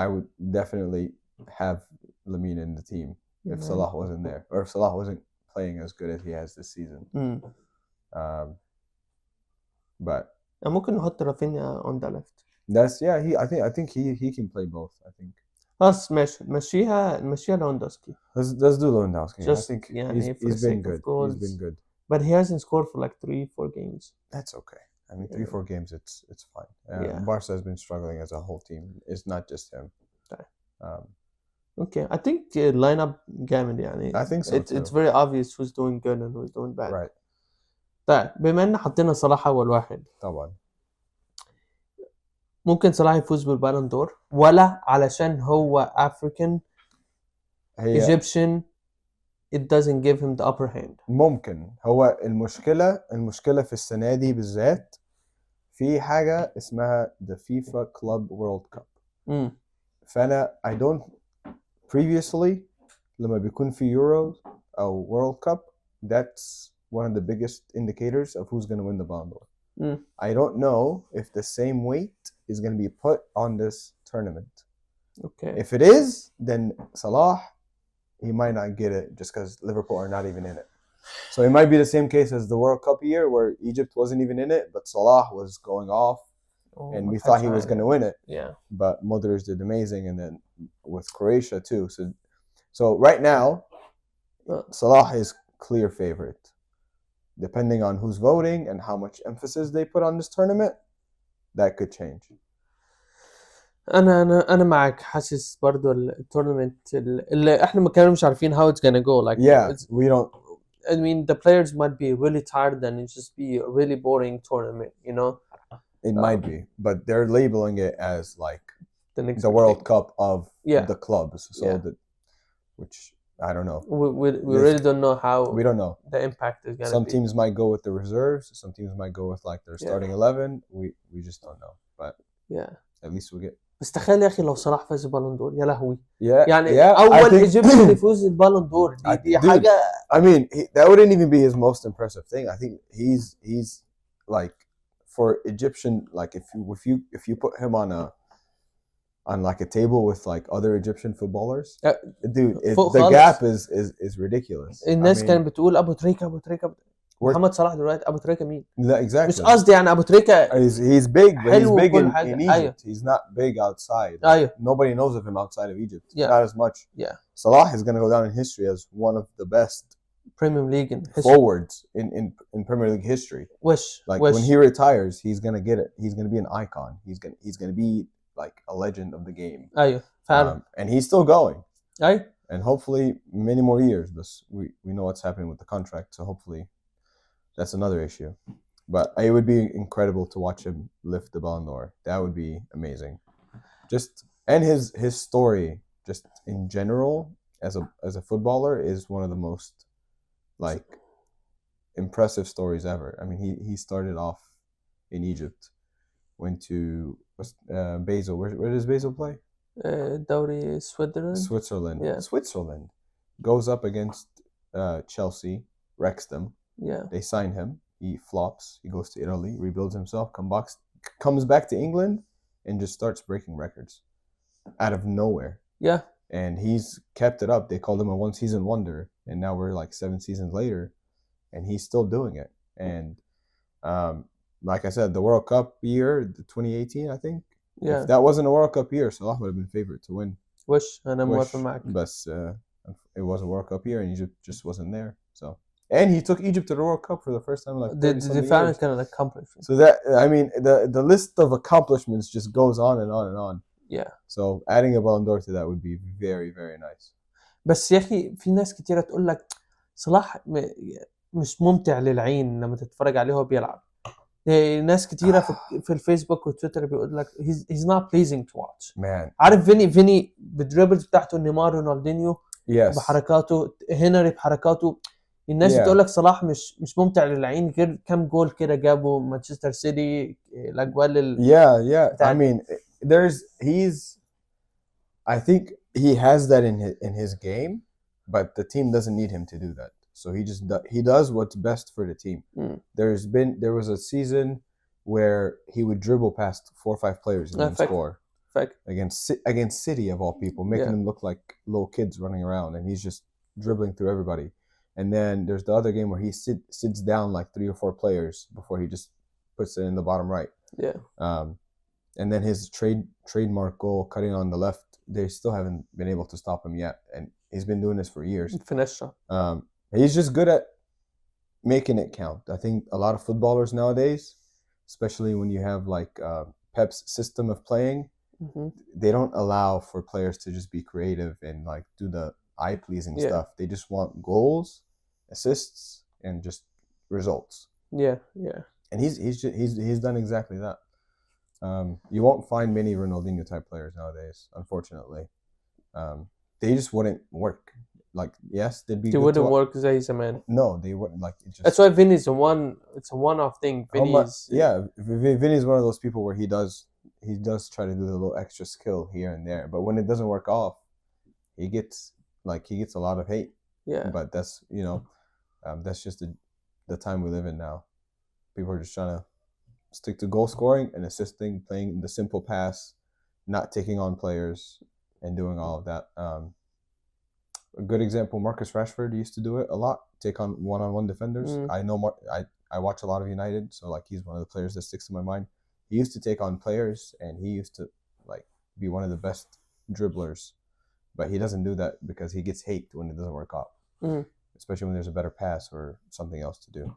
Speaker 2: I would definitely have Lamine in the team if Salah wasn't there, or if Salah wasn't playing as good as he has this season. But
Speaker 1: ممكن نحط رافينيا on the left.
Speaker 2: That's I think he can play both. I think.
Speaker 1: خلاص ماشي نمشيها لewandowski.
Speaker 2: Let's do Lewandowski. I think he's been good. He's been good.
Speaker 1: But he hasn't scored for like 3-4 games.
Speaker 2: That's okay. I mean, 3-4 games, it's fine. Barca has been struggling as a whole team. It's not just him.
Speaker 1: Okay, I think lineup جامد يعني.
Speaker 2: I think so too.
Speaker 1: It's very obvious who's doing good and who's doing bad.
Speaker 2: Right.
Speaker 1: طيب بما ان حطينا صلاح اول واحد.
Speaker 2: طبعا.
Speaker 1: ممكن صلاح يفوز بالبالون دور ولا علشان هو African Egyptian it doesn't give him the upper hand.
Speaker 2: ممكن. هو المشكلة في السنة دي بالذات في حاجة اسمها the FIFA Club World Cup. فأنا I don't previously لما بيكون في Euros أو World Cup that's one of the biggest indicators of who's going to win the Ballon d'Or. I don't know if the same weight is going to be put on this tournament.
Speaker 1: Okay.
Speaker 2: If it is, then Salah, he might not get it just because Liverpool are not even in it. So it might be the same case as the World Cup year where Egypt wasn't even in it, but Salah was going off and we thought he was going to win it.
Speaker 1: Yeah.
Speaker 2: But Modric did amazing, and then with Croatia too. So right now, Salah is clear favorite. Depending on who's voting and how much emphasis they put on this tournament, that could change.
Speaker 1: أنا معك حاسس برضو التورنمنت اللي إحنا ما كنا مش عارفين how it's gonna go like
Speaker 2: we don't.
Speaker 1: I mean the players might be really tired and it just be a really boring tournament, you know.
Speaker 2: It might be, but they're labeling it as like
Speaker 1: the
Speaker 2: World Cup of the clubs, so which. I don't know.
Speaker 1: We really don't know how.
Speaker 2: We don't know.
Speaker 1: The impact is gonna be.
Speaker 2: Some teams might go with the reserves. Some teams might go with like their starting 11. We just don't know. But at least we get.
Speaker 1: بس تخيل يا أخي لو صلاح فاز بالون دور يا لهوي.
Speaker 2: يعني
Speaker 1: أول إيجيبشن يفوز بالون دور دي حاجة.
Speaker 2: I mean that wouldn't even be his most impressive thing. I think he's like for Egyptian like if you put him on like a table with like other Egyptian footballers, dude, the gap is ridiculous.
Speaker 1: الناس كانت بتقول أبو تريكة محمد صلاح دلوقتي أبو تريكة مين؟
Speaker 2: لا exactly.
Speaker 1: مش قصدي يعني أبو تريكة.
Speaker 2: He's big, but he's big in Egypt. He's not big outside. Nobody knows of him outside of Egypt. Not as much. Salah is going to go down in history as one of the best
Speaker 1: Premier League in history.
Speaker 2: Forwards in Premier League history. When he retires, he's going to get it. He's going to be an icon. He's going to be like a legend of the game. And he's still going. And hopefully many more years. But we know what's happening with the contract, so hopefully that's another issue. But it would be incredible to watch him lift the Ballon d'Or. That would be amazing. And his story, just in general, as a footballer, is one of the most like impressive stories ever. I mean, he started off in Egypt, went to Basel. Where does Basel play?
Speaker 1: دوري
Speaker 2: Switzerland.
Speaker 1: Yeah.
Speaker 2: Switzerland goes up against Chelsea, wrecks them.
Speaker 1: Yeah.
Speaker 2: They sign him. He flops. He goes to Italy, rebuilds himself, comes back to England, and just starts breaking records out of nowhere.
Speaker 1: Yeah.
Speaker 2: And he's kept it up. They called him a one-season wonder, and now we're like 7 seasons later, and he's still doing it. And like I said, the World Cup year, the 2018, I think.
Speaker 1: Yeah.
Speaker 2: If that wasn't a World Cup year, Salah would have been favorite to win.
Speaker 1: أنا موافق معك.
Speaker 2: But it was a World Cup year, and Egypt just wasn't there. So, and he took Egypt to the World Cup for the first time in like 30-something years.
Speaker 1: Kind of accomplishment.
Speaker 2: So that, I mean, the list of accomplishments just goes on and on and on.
Speaker 1: Yeah.
Speaker 2: So adding a Ballon d'Or to that would be very, very nice.
Speaker 1: بس يا أخي في ناس كتيرة تقول لك صلاح مش ممتع للعين لما تتفرج عليه وهو بيلعب. ناس كتيرة في الفيسبوك وتويتر بيقول لك he's not pleasing to watch.
Speaker 2: Man.
Speaker 1: عارف فيني بالدريبلز بتاعته، نيمار، رونالدينيو بحركاته، هنري بحركاته. الناس بتقول لك صلاح مش ممتع للعين غير كم جول كده جابوا مانشستر سيتي الاجوال
Speaker 2: I mean I think he has that in his game, but the team doesn't need him to do that. So he does what's best for the team. There was a season where he would dribble past 4 or 5 players and then score against City of all people, making them look like little kids running around, and he's just dribbling through everybody. And then there's the other game where he sits down like 3 or 4 players before he just puts it in the bottom right.
Speaker 1: Yeah.
Speaker 2: And then his trademark goal, cutting on the left, they still haven't been able to stop him yet, and he's been doing this for years.
Speaker 1: Finisher.
Speaker 2: He's just good at making it count. I think a lot of footballers nowadays, especially when you have like Pep's system of playing, they don't allow for players to just be creative and like do the eye-pleasing stuff. They just want goals, assists, and just results.
Speaker 1: Yeah.
Speaker 2: And he's done exactly that. You won't find many Ronaldinho type players nowadays, unfortunately. They just wouldn't work. Like, yes, they
Speaker 1: wouldn't work زي زمان.
Speaker 2: No, they wouldn't. Like, it just...
Speaker 1: That's why Vinny's it's a one-off thing.
Speaker 2: Vinny's one of those people where he does try to do the little extra skill here and there, but when it doesn't work off, he gets a lot of hate.
Speaker 1: Yeah.
Speaker 2: But that's, that's just the time we live in now. People are just trying to stick to goal scoring and assisting, playing the simple pass, not taking on players and doing all of that. A good example, Marcus Rashford used to do it a lot, take on one-on-one defenders. I know I watch a lot of United, so like he's one of the players that sticks to my mind. He used to take on players, and he used to like be one of the best dribblers. But he doesn't do that because he gets hate when it doesn't work out, especially when there's a better pass or something else to do.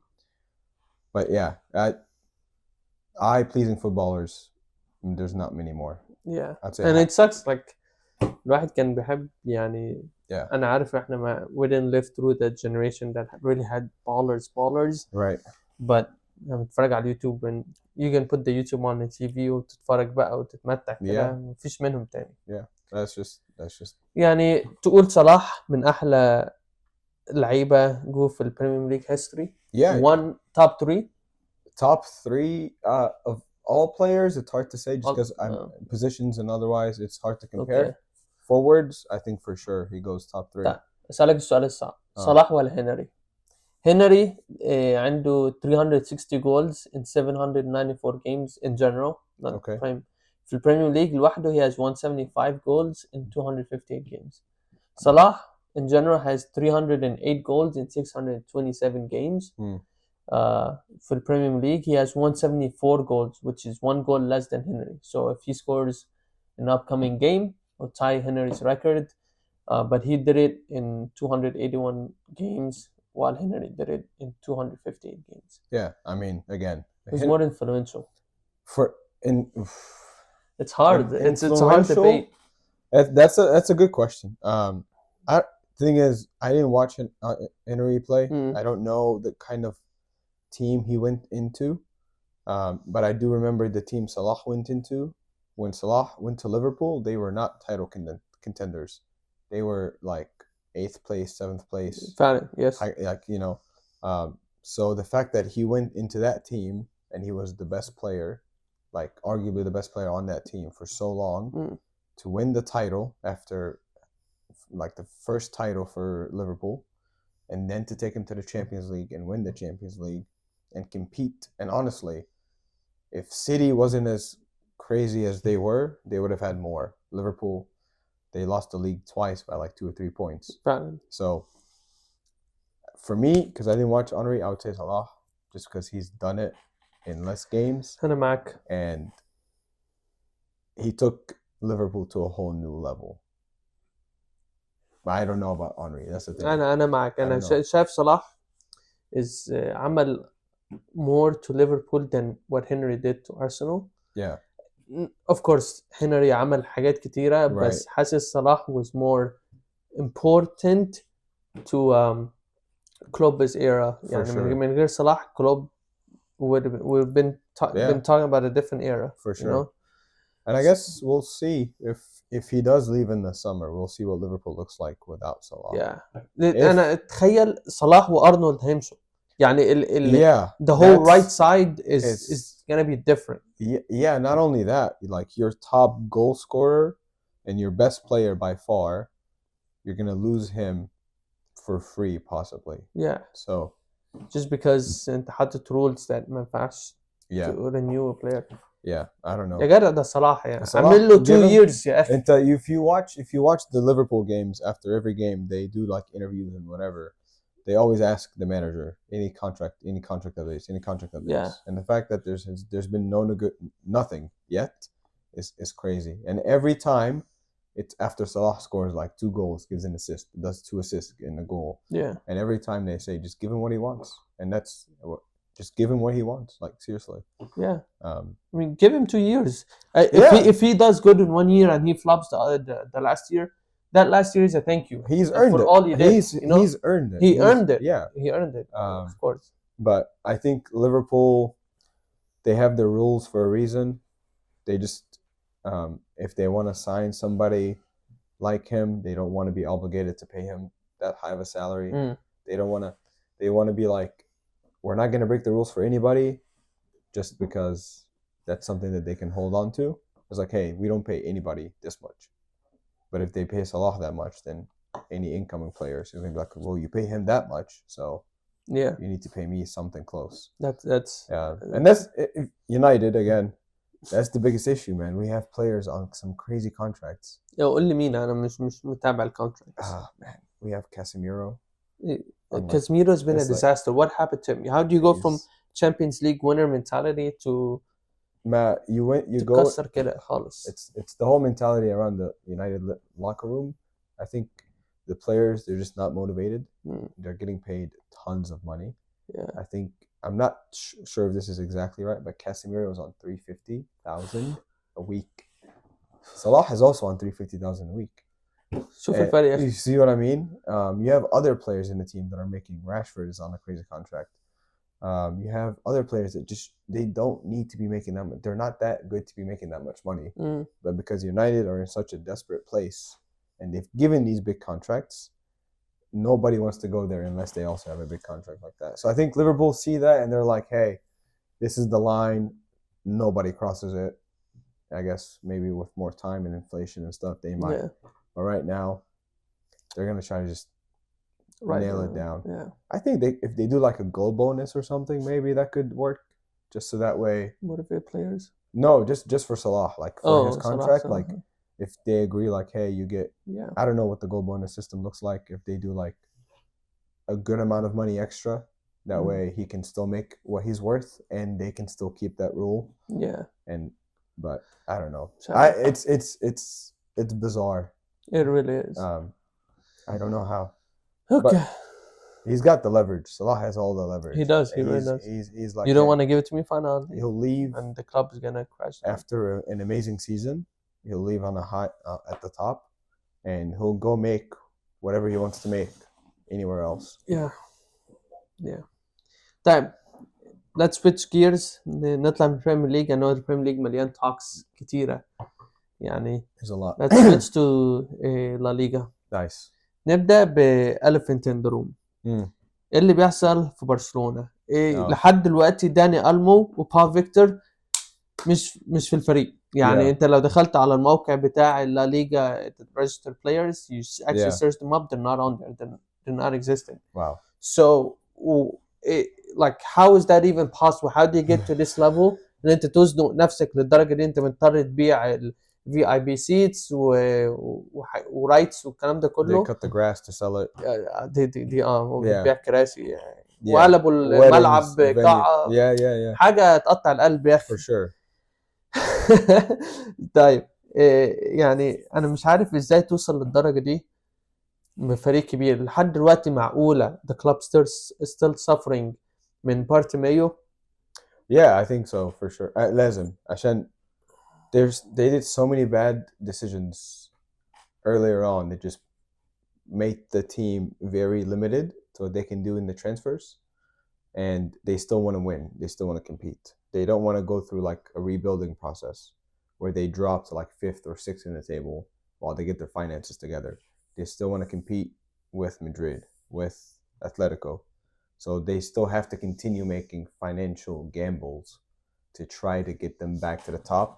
Speaker 2: But yeah, eye-pleasing footballers, there's not many more.
Speaker 1: Yeah, and it sucks. Like الواحد كان بيحب يعني.
Speaker 2: Yeah.
Speaker 1: أنا عارف إحنا we didn't live through that generation that really had ballers.
Speaker 2: Right.
Speaker 1: But لما تتفرج على اليوتيوب and you can put the YouTube on the TV وتتفرج بقى وتتمتع كده. مفيش منهم تاني.
Speaker 2: Yeah. That's just.
Speaker 1: يعني تقول صلاح من أحلى لعيبة جو في البريمير ليج history.
Speaker 2: Yeah.
Speaker 1: One top 3.
Speaker 2: Top 3 of all players. It's hard to say just because positions and otherwise it's hard to compare.
Speaker 1: Okay.
Speaker 2: Forwards, I think for sure he goes top 3.
Speaker 1: أسألك السؤال الصعب. صلاح ولا هنري؟ هنري عنده 360 goals in 794 games in general.
Speaker 2: Okay.
Speaker 1: في البريمير ليج لوحده he has 175 goals in 258 games. Salah in general has 308 goals in 627 games. For the Premier League, he has 174 goals, which is 1 goal less than Henry. So if he scores an upcoming game, he'll tie Henry's record. But he did it in 281 games, while Henry did it in 258 games.
Speaker 2: Yeah, I mean, again,
Speaker 1: he's more influential. It's hard. It's a hard debate.
Speaker 2: That's a good question. Thing is, I didn't watch Henry play. I don't know the kind of team he went into, but I do remember the team Salah went into. When Salah went to Liverpool, they were not title contenders. They were like 8th place, 7th place.
Speaker 1: Yes.
Speaker 2: So the fact that he went into that team and he was the best player, like arguably the best player on that team for so long, to win the title after like the first title for Liverpool, and then to take him to the Champions League and win the Champions League and compete. And honestly, if City wasn't as crazy as they were, they would have had more. Liverpool, they lost the league twice by like 2 or 3 points.
Speaker 1: فعلا.
Speaker 2: So for me, because I didn't watch Henry, I would say Salah, just because he's done it in less games.
Speaker 1: أنا معك.
Speaker 2: And he took Liverpool to a whole new level. But I don't know about Henry. That's the thing.
Speaker 1: أنا معك. أنا
Speaker 2: I don't know.
Speaker 1: شايف صلاح is عمل more to Liverpool than what Henry did to Arsenal.
Speaker 2: Yeah.
Speaker 1: Of course Henry عمل حاجات كتيرة بس حاسس صلاح was more important to Klopp's era.
Speaker 2: For
Speaker 1: يعني
Speaker 2: sure.
Speaker 1: من غير صلاح Klopp we've been talking about a different era.
Speaker 2: For sure.
Speaker 1: You know?
Speaker 2: And I guess we'll see if he does leave in the summer. We'll see what Liverpool looks like without Salah.
Speaker 1: Yeah. أنا أتخيل صلاح وأرنولد هيمشوا. يعني the whole right side is gonna be different.
Speaker 2: Yeah, not only that, like your top goal scorer and your best player by far, you're gonna lose him for free possibly.
Speaker 1: Yeah.
Speaker 2: So
Speaker 1: just because أنت حاطط rules that ما ينفعش
Speaker 2: to
Speaker 1: renew a player.
Speaker 2: Yeah, I don't know.
Speaker 1: يا جدع ده صلاح يعني. عمل له 2 years يا أخي.
Speaker 2: أنت if you watch the Liverpool games, after every game they do like interviews and whatever. They always ask the manager any contract of this.
Speaker 1: Yeah.
Speaker 2: And the fact that there's been nothing yet is crazy. And every time it's after Salah scores like 2 goals, gives an assist, does 2 assists in a goal.
Speaker 1: Yeah.
Speaker 2: And every time they say just give him what he wants, and that's just give him what he wants. Like seriously.
Speaker 1: Yeah. I mean, give him 2 years. If he does good in 1 year and he flops the last year. That last year is a thank you.
Speaker 2: He's earned
Speaker 1: for
Speaker 2: it.
Speaker 1: All he did,
Speaker 2: he's earned it.
Speaker 1: He earned it.
Speaker 2: Yeah.
Speaker 1: He earned it. Of course.
Speaker 2: But I think Liverpool, they have their rules for a reason. They just, if they want to sign somebody like him, they don't want to be obligated to pay him that high of a salary. They want to be like, we're not going to break the rules for anybody just because that's something that they can hold on to. It's like, hey, we don't pay anybody this much. But if they pay Salah that much, then any incoming players are going to be like, well, you pay him that much, so you need to pay me something close.
Speaker 1: That's
Speaker 2: and that's United again. That's the biggest issue, man. We have players on some crazy contracts.
Speaker 1: قول لي مين أنا مش متابع الكونتراكتس.
Speaker 2: Man, we have Casemiro.
Speaker 1: Casemiro's been a disaster. What happened to him? How do you go from Champions League winner mentality to
Speaker 2: you go
Speaker 1: تكسر كده خالص.
Speaker 2: It's the whole mentality around the United locker room. I think the players, they're just not motivated. They're getting paid tons of money.
Speaker 1: Yeah.
Speaker 2: I think I'm not sure if this is exactly right, but Casemiro was on 350,000 a week. Salah is also on 350,000 a week. You see what I mean? You have other players in the team that are making. Rashford is on a crazy contract. You have other players that just they don't need to be making that much. They're not that good to be making that much money. But because United are in such a desperate place and they've given these big contracts, nobody wants to go there unless they also have a big contract like that. So I think Liverpool see that and they're like, hey, this is the line. Nobody crosses it. I guess maybe with more time and inflation and stuff, they might. Yeah. But right now, they're going to try to just nail it down.
Speaker 1: Yeah.
Speaker 2: I think if they do like a goal bonus or something, maybe that could work. Just so that way.
Speaker 1: Motivate players?
Speaker 2: No, just for Salah, like for his contract.
Speaker 1: Salah.
Speaker 2: Like if they agree, like, hey, you get.
Speaker 1: Yeah.
Speaker 2: I don't know what the goal bonus system looks like. If they do like a good amount of money extra, that way he can still make what he's worth, and they can still keep that rule.
Speaker 1: Yeah.
Speaker 2: But I don't know. It's bizarre.
Speaker 1: It really is.
Speaker 2: I don't know how.
Speaker 1: Okay.
Speaker 2: But he's got the leverage. Salah has all the leverage.
Speaker 1: He does. He really does.
Speaker 2: He's like,
Speaker 1: you don't want to give it to me finally.
Speaker 2: He'll leave,
Speaker 1: and the club is gonna crash.
Speaker 2: After an amazing season, he'll leave on a high at the top, and he'll go make whatever he wants to make anywhere else.
Speaker 1: Yeah. طيب, let's switch gears. نطلع من البريمير ليج. I know البريمير ليج مليان talks كتيرة. يعني.
Speaker 2: There's a lot.
Speaker 1: Let's switch to La Liga.
Speaker 2: Nice.
Speaker 1: نبدأ بelephant in the room. إيه اللي بيحصل في برشلونة؟ لحد دلوقتي داني ألمو وباو فيكتور مش في الفريق. يعني
Speaker 2: Yeah.
Speaker 1: انت لو دخلت على الموقع بتاع لا ليجا register players, you actually
Speaker 2: Yeah.
Speaker 1: search them up, they're not on there, they're not existing.
Speaker 2: Wow.
Speaker 1: So like how is that even possible? How do you get to this level ان انت تزنق نفسك للدرجه دي انت مضطر تبيع ال VIP seats ورايتس والكلام ده
Speaker 2: They
Speaker 1: كله؟
Speaker 2: cut the grass to sell it.
Speaker 1: دي
Speaker 2: Yeah.
Speaker 1: وبتبيع كراسي يعني.
Speaker 2: Yeah.
Speaker 1: وقلبوا الملعب
Speaker 2: Weddings, venue.
Speaker 1: قاعه.
Speaker 2: Yeah.
Speaker 1: حاجه تقطع القلب يا اخي.
Speaker 2: For sure.
Speaker 1: طيب يعني انا مش عارف ازاي توصل للدرجه دي بفريق كبير لحد دلوقتي. معقوله the club still suffering من بارتيميو؟
Speaker 2: Yeah, I think so for sure. لازم عشان they did so many bad decisions earlier on that just made the team very limited to what they can do in the transfers, and they still want to win. They still want to compete. They don't want to go through like a rebuilding process where they drop to like 5th or 6th in the table while they get their finances together. They still want to compete with Madrid, with Atletico. So they still have to continue making financial gambles to try to get them back to the top.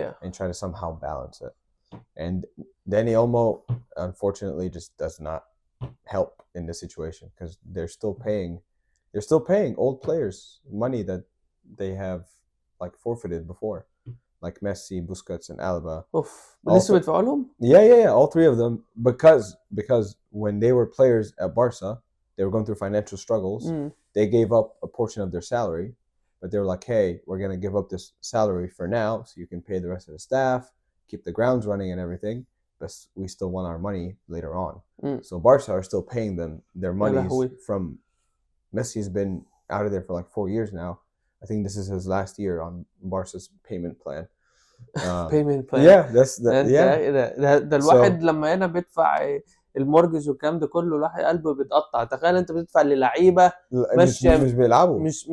Speaker 1: Yeah.
Speaker 2: And try to somehow balance it. And Dani Olmo, unfortunately, just does not help in this situation because they're still paying old players money that they have like forfeited before, like Messi, Busquets, and Alaba.
Speaker 1: اوف لسه بيدفعوا لهم؟
Speaker 2: Yeah, all three of them, because when they were players at Barca, they were going through financial struggles. They gave up a portion of their salary, but they were like, hey, we're going to give up this salary for now so you can pay the rest of the staff, keep the grounds running and everything, but we still want our money later on. So Barca are still paying them their monies from Messi's been out of there for like 4 years now. I think this is his last year on Barca's payment plan.
Speaker 1: payment plan.
Speaker 2: Yeah, that's
Speaker 1: ده الواحد لما هنا بيدفع المورجز والكلام ده كله الواحد قلبه بيتقطع. تخيل انت بتدفع للعيبه
Speaker 2: مش بيلعبوا
Speaker 1: مش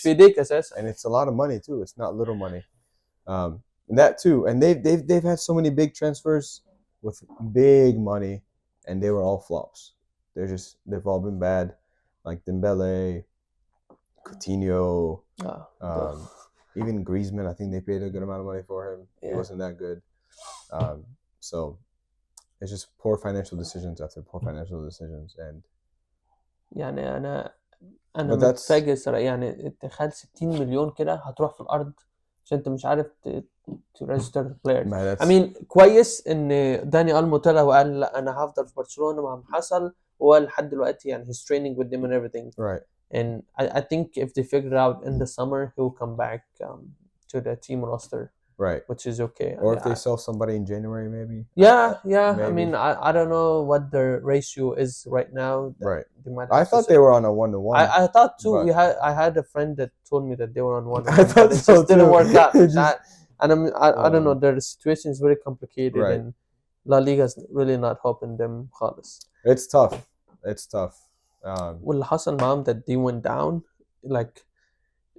Speaker 1: في ايديك اساسا.
Speaker 2: and it's a lot of money too. It's not little money. That too, and they've had so many big transfers with big money, and they were all flops. They've all been bad, like Dembele, Coutinho, even Griezmann. I think they paid a good amount of money for him. He wasn't that good. So it's just poor financial decisions after poor financial decisions. And
Speaker 1: يعني انا متفاجئ صراحه. يعني تخيل 60 مليون كده هتروح في الارض عشان انت مش عارف تريجستر بلايرز. I mean كويس ان داني ألمو طلع وقال لا انا هفضل في برشلونه مهما حصل، وهو لحد دلوقتي يعني he's training with them and everything.
Speaker 2: Right.
Speaker 1: And I think if they figure it out in the summer he will come back to the team roster.
Speaker 2: Right.
Speaker 1: Which is okay.
Speaker 2: Or if they sell somebody in January, maybe.
Speaker 1: Yeah.
Speaker 2: Maybe.
Speaker 1: I mean, I don't know what their ratio is right now.
Speaker 2: Right.
Speaker 1: I
Speaker 2: thought they were on a 1-to-1.
Speaker 1: I thought too. I had a friend that told me that they were on 1-to-1.
Speaker 2: I thought
Speaker 1: it
Speaker 2: so
Speaker 1: just didn't
Speaker 2: too.
Speaker 1: work out. I don't know. Their situation is very complicated,
Speaker 2: right.
Speaker 1: and La Liga is really not helping them خالص.
Speaker 2: It's tough.
Speaker 1: واللي حصل معاهم that they went down, like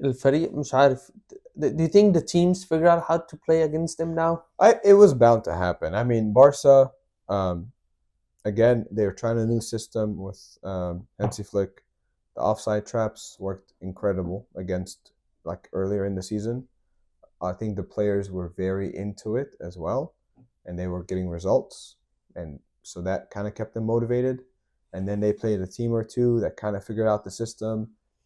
Speaker 1: الفريق مش عارف. Do you think the teams figure out how to play against them now?
Speaker 2: It was bound to happen. I mean, Barca, again, they were trying a new system with Hansi Flick. The offside traps worked incredible against like earlier in the season. I think the players were very into it as well, and they were getting results, and so that kind of kept them motivated. And then they played a team or two that kind of figured out the system.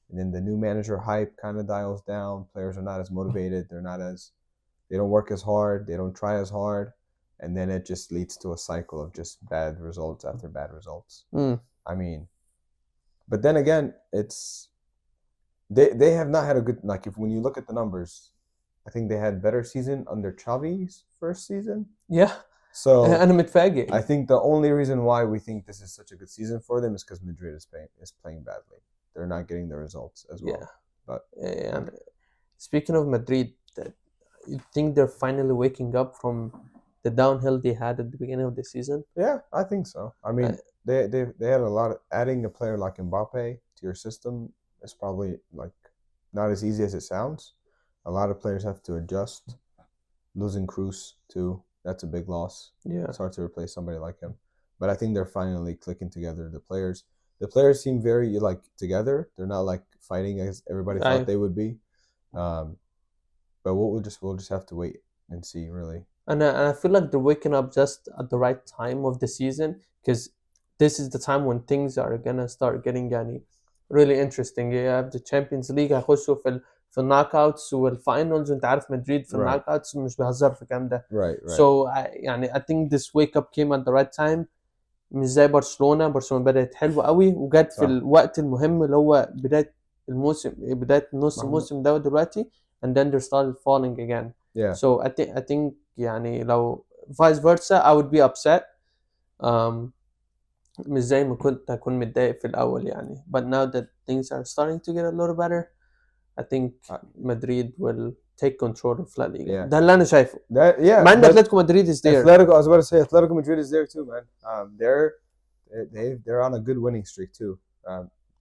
Speaker 2: And then the new manager hype kind of dials down. Players are not as motivated. They don't work as hard. They don't try as hard. And then it just leads to a cycle of just bad results after bad results. I mean, but then again, they have not had a good, like when you look at the numbers, I think they had better season under Xavi's first season.
Speaker 1: Yeah.
Speaker 2: So
Speaker 1: أنا متفاجئ.
Speaker 2: I think the only reason why we think this is such a good season for them is because Madrid is playing badly. They're not getting the results as well.
Speaker 1: Yeah.
Speaker 2: But
Speaker 1: speaking of Madrid, you think they're finally waking up from the downhill they had at the beginning of the season?
Speaker 2: Yeah, I think so. I mean, they had a lot of adding a player like Mbappe to your system is probably like not as easy as it sounds. A lot of players have to adjust. Losing Cruz too, that's a big loss.
Speaker 1: Yeah,
Speaker 2: it's hard to replace somebody like him. But I think they're finally clicking together. The players seem very like together. They're not like fighting as everybody thought they would be. But we'll just have to wait and see really.
Speaker 1: And I feel like they're waking up just at the right time of the season, because this is the time when things are gonna start getting يعني really interesting. You have the Champions League هيخشوا في الناك-اوتس والفاينلز، وانت عارف مدريد في
Speaker 2: Right.
Speaker 1: الناك-اوتس مش بيهزر في الكلام ده.
Speaker 2: Right.
Speaker 1: So يعني I think this wake up came at the right time. مش زي برشلونة بدأت حلوة قوي وجت في الوقت المهم اللي هو بداية الموسم، بداية نص الموسم ده دلوقتي, and then they started falling again.
Speaker 2: Yeah.
Speaker 1: So I think يعني لو vice versa I would be upset. مش زي ما كنت هكون متضايق في الأول يعني. But now that things are starting to get a little better, I think Madrid will take control of La Liga.
Speaker 2: Yeah.
Speaker 1: ده اللي أنا شايفه.
Speaker 2: Yeah.
Speaker 1: مع إن أتلتيكو مدريد is there.
Speaker 2: Atletico, I was about to say Atletico Madrid is there too, man. They're on a good winning streak too.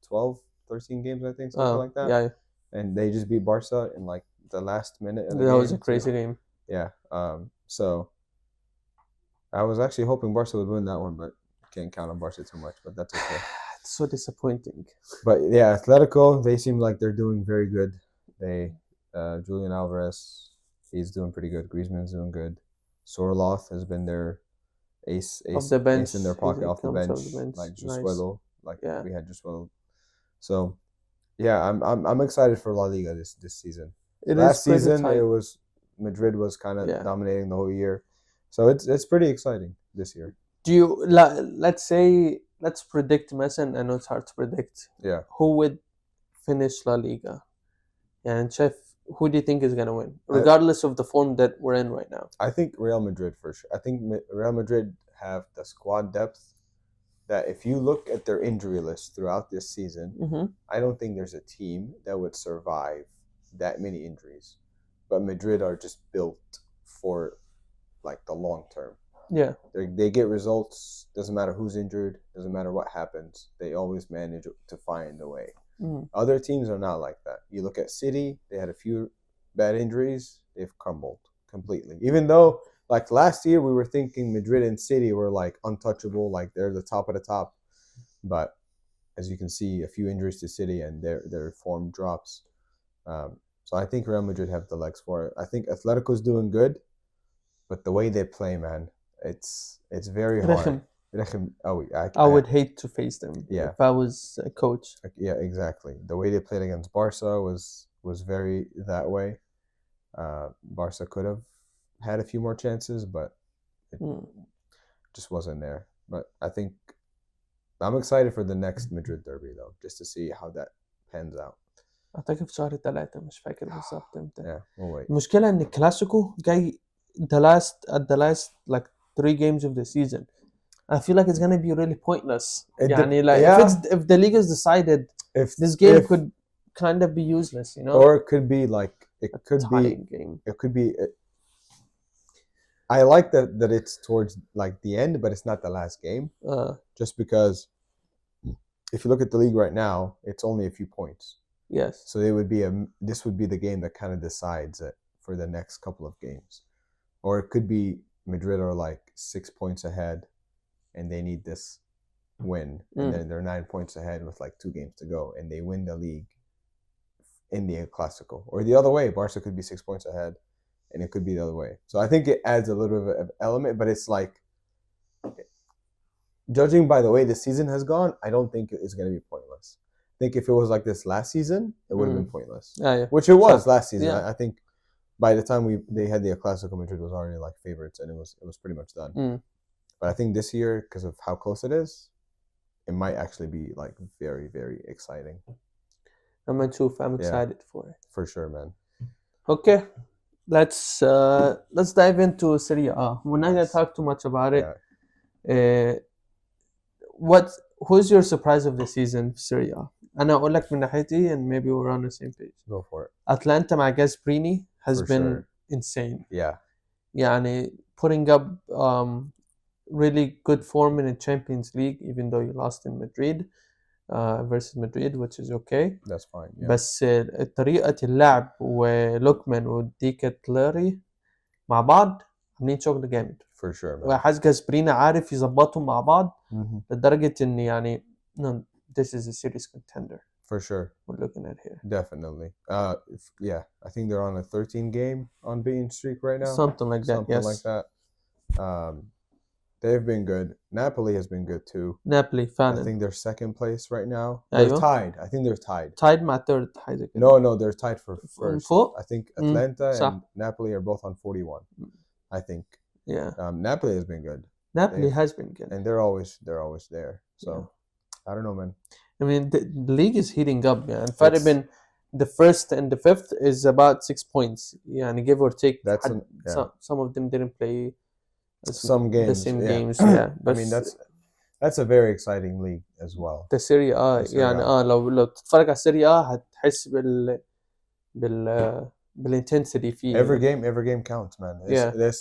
Speaker 2: 12, 13 games, I think, something like that.
Speaker 1: Yeah.
Speaker 2: And they just beat Barca in like the last minute of the
Speaker 1: that
Speaker 2: game.
Speaker 1: Was a crazy game.
Speaker 2: Yeah. So I was actually hoping Barca would win that one, but can't count on Barca too much. But that's okay.
Speaker 1: It's so disappointing.
Speaker 2: But yeah, Atletico, they seem like they're doing very good. They Julian Alvarez, he's doing pretty good. Griezmann's doing good. Sorloth has been their ace
Speaker 1: off the bench,
Speaker 2: ace in their pocket off the bench. Like Josuelo,
Speaker 1: nice.
Speaker 2: We had Josuelo. So yeah, I'm excited for La Liga this season. Last season it was Madrid was kind of dominating the whole year. So it's pretty exciting this year. Do you
Speaker 1: let's predict مثلا, I know it's hard to predict.
Speaker 2: Yeah.
Speaker 1: Who would finish La Liga? And Chef, who do you think is going to win, regardless of the form that we're in right now?
Speaker 2: I think Real Madrid for sure. I think Real Madrid have the squad depth that if you look at their injury list throughout this season, I don't think there's a team that would survive that many injuries. But Madrid are just built for like the long term.
Speaker 1: Yeah.
Speaker 2: They get results. Doesn't matter who's injured. Doesn't matter what happens. They always manage to find a way. Other teams are not like that. You look at City, they had a few bad injuries. They've crumbled completely. Even though, like last year, we were thinking Madrid and City were like untouchable, like they're the top of the top. But as you can see, a few injuries to City and their form drops. So I think Real Madrid have the legs for it. I think Atletico's doing good, but the way they play, man, it's very hard. I
Speaker 1: would hate to face them if I was a coach.
Speaker 2: Yeah, exactly. The way they played against Barca was very that way. Barca could have had a few more chances, but it just wasn't there. But I think I'm excited for the next Madrid derby though, just to see how that pans out.
Speaker 1: أعتقد في شهر 3 مش فاكر بالظبط امتى.
Speaker 2: Yeah, we'll wait.
Speaker 1: المشكلة إن الكلاسيكو جاي the last like 3 games of the season. I feel like it's gonna be really pointless. If the league is decided, if this game could kind of be useless, you know.
Speaker 2: Or it could be like it could be. I like that it's towards like the end, but it's not the last game. Just because if you look at the league right now, it's only a few points.
Speaker 1: Yes.
Speaker 2: So this would be the game that kind of decides it for the next couple of games, or it could be Madrid are like 6 points ahead. And they need this win, and then they're 9 points ahead with like 2 games to go, and they win the league in the Clásico. Or the other way, Barca could be 6 points ahead, and it could be the other way. So I think it adds a little bit of element, but it's like, judging by the way the season has gone, I don't think it's going to be pointless. I think if it was like this last season, it would have been pointless. Which it was last season. Yeah. I think by the time they had the Clásico, Madrid was already like favorites, and it was pretty much done. But I think this year, because of how close it is, it might actually be like very, very exciting.
Speaker 1: I'm excited for it.
Speaker 2: For sure, man.
Speaker 1: Okay, let's dive into Serie A. We're not gonna talk too much about it. Who's your surprise of the season في Serie A? أنا أقول لك من ناحيتي, and maybe we're on the same page.
Speaker 2: Go for it.
Speaker 1: Atlanta مع Gasperini has been insane.
Speaker 2: Yeah.
Speaker 1: يعني putting up really good form in the Champions League, even though you lost in Madrid versus Madrid, which is okay.
Speaker 2: That's fine. Yeah.
Speaker 1: بس طريقة اللعب ولوكمان وديكاتلاري مع بعض عاملين شغل جامد.
Speaker 2: For sure, man.
Speaker 1: وحاس جاسبرينا عارف يظبطهم مع بعض لدرجة إن يعني this is a serious contender.
Speaker 2: for sure.
Speaker 1: we're looking at here.
Speaker 2: Definitely. Yeah, I think they're on a 13-game unbeaten streak right now.
Speaker 1: Something like that.
Speaker 2: Something
Speaker 1: Yes.
Speaker 2: like that. They've been good. Napoli has been good too.
Speaker 1: نابولي
Speaker 2: I
Speaker 1: فعلا.
Speaker 2: think they're second place right now. They're
Speaker 1: أيوة.
Speaker 2: tied. I think they're tied.
Speaker 1: tied مع third حاجة كده.
Speaker 2: No, they're tied for first.
Speaker 1: فوق.
Speaker 2: I think Atlanta
Speaker 1: صح.
Speaker 2: and Napoli are both on 41. I think.
Speaker 1: Yeah.
Speaker 2: Napoli has been good.
Speaker 1: Napoli has been good.
Speaker 2: And they're always there. So I don't know, man.
Speaker 1: I mean, the league is heating up. يعني الفرق بين the first and the fifth is about 6 points. يعني give or take. Some of them didn't play
Speaker 2: some games.
Speaker 1: The same games. Yeah.
Speaker 2: I mean, that's a very exciting league as well.
Speaker 1: The Serie A. يعني لو تتفرج على Serie A هتحس بالintensity فيه.
Speaker 2: Every game counts, man.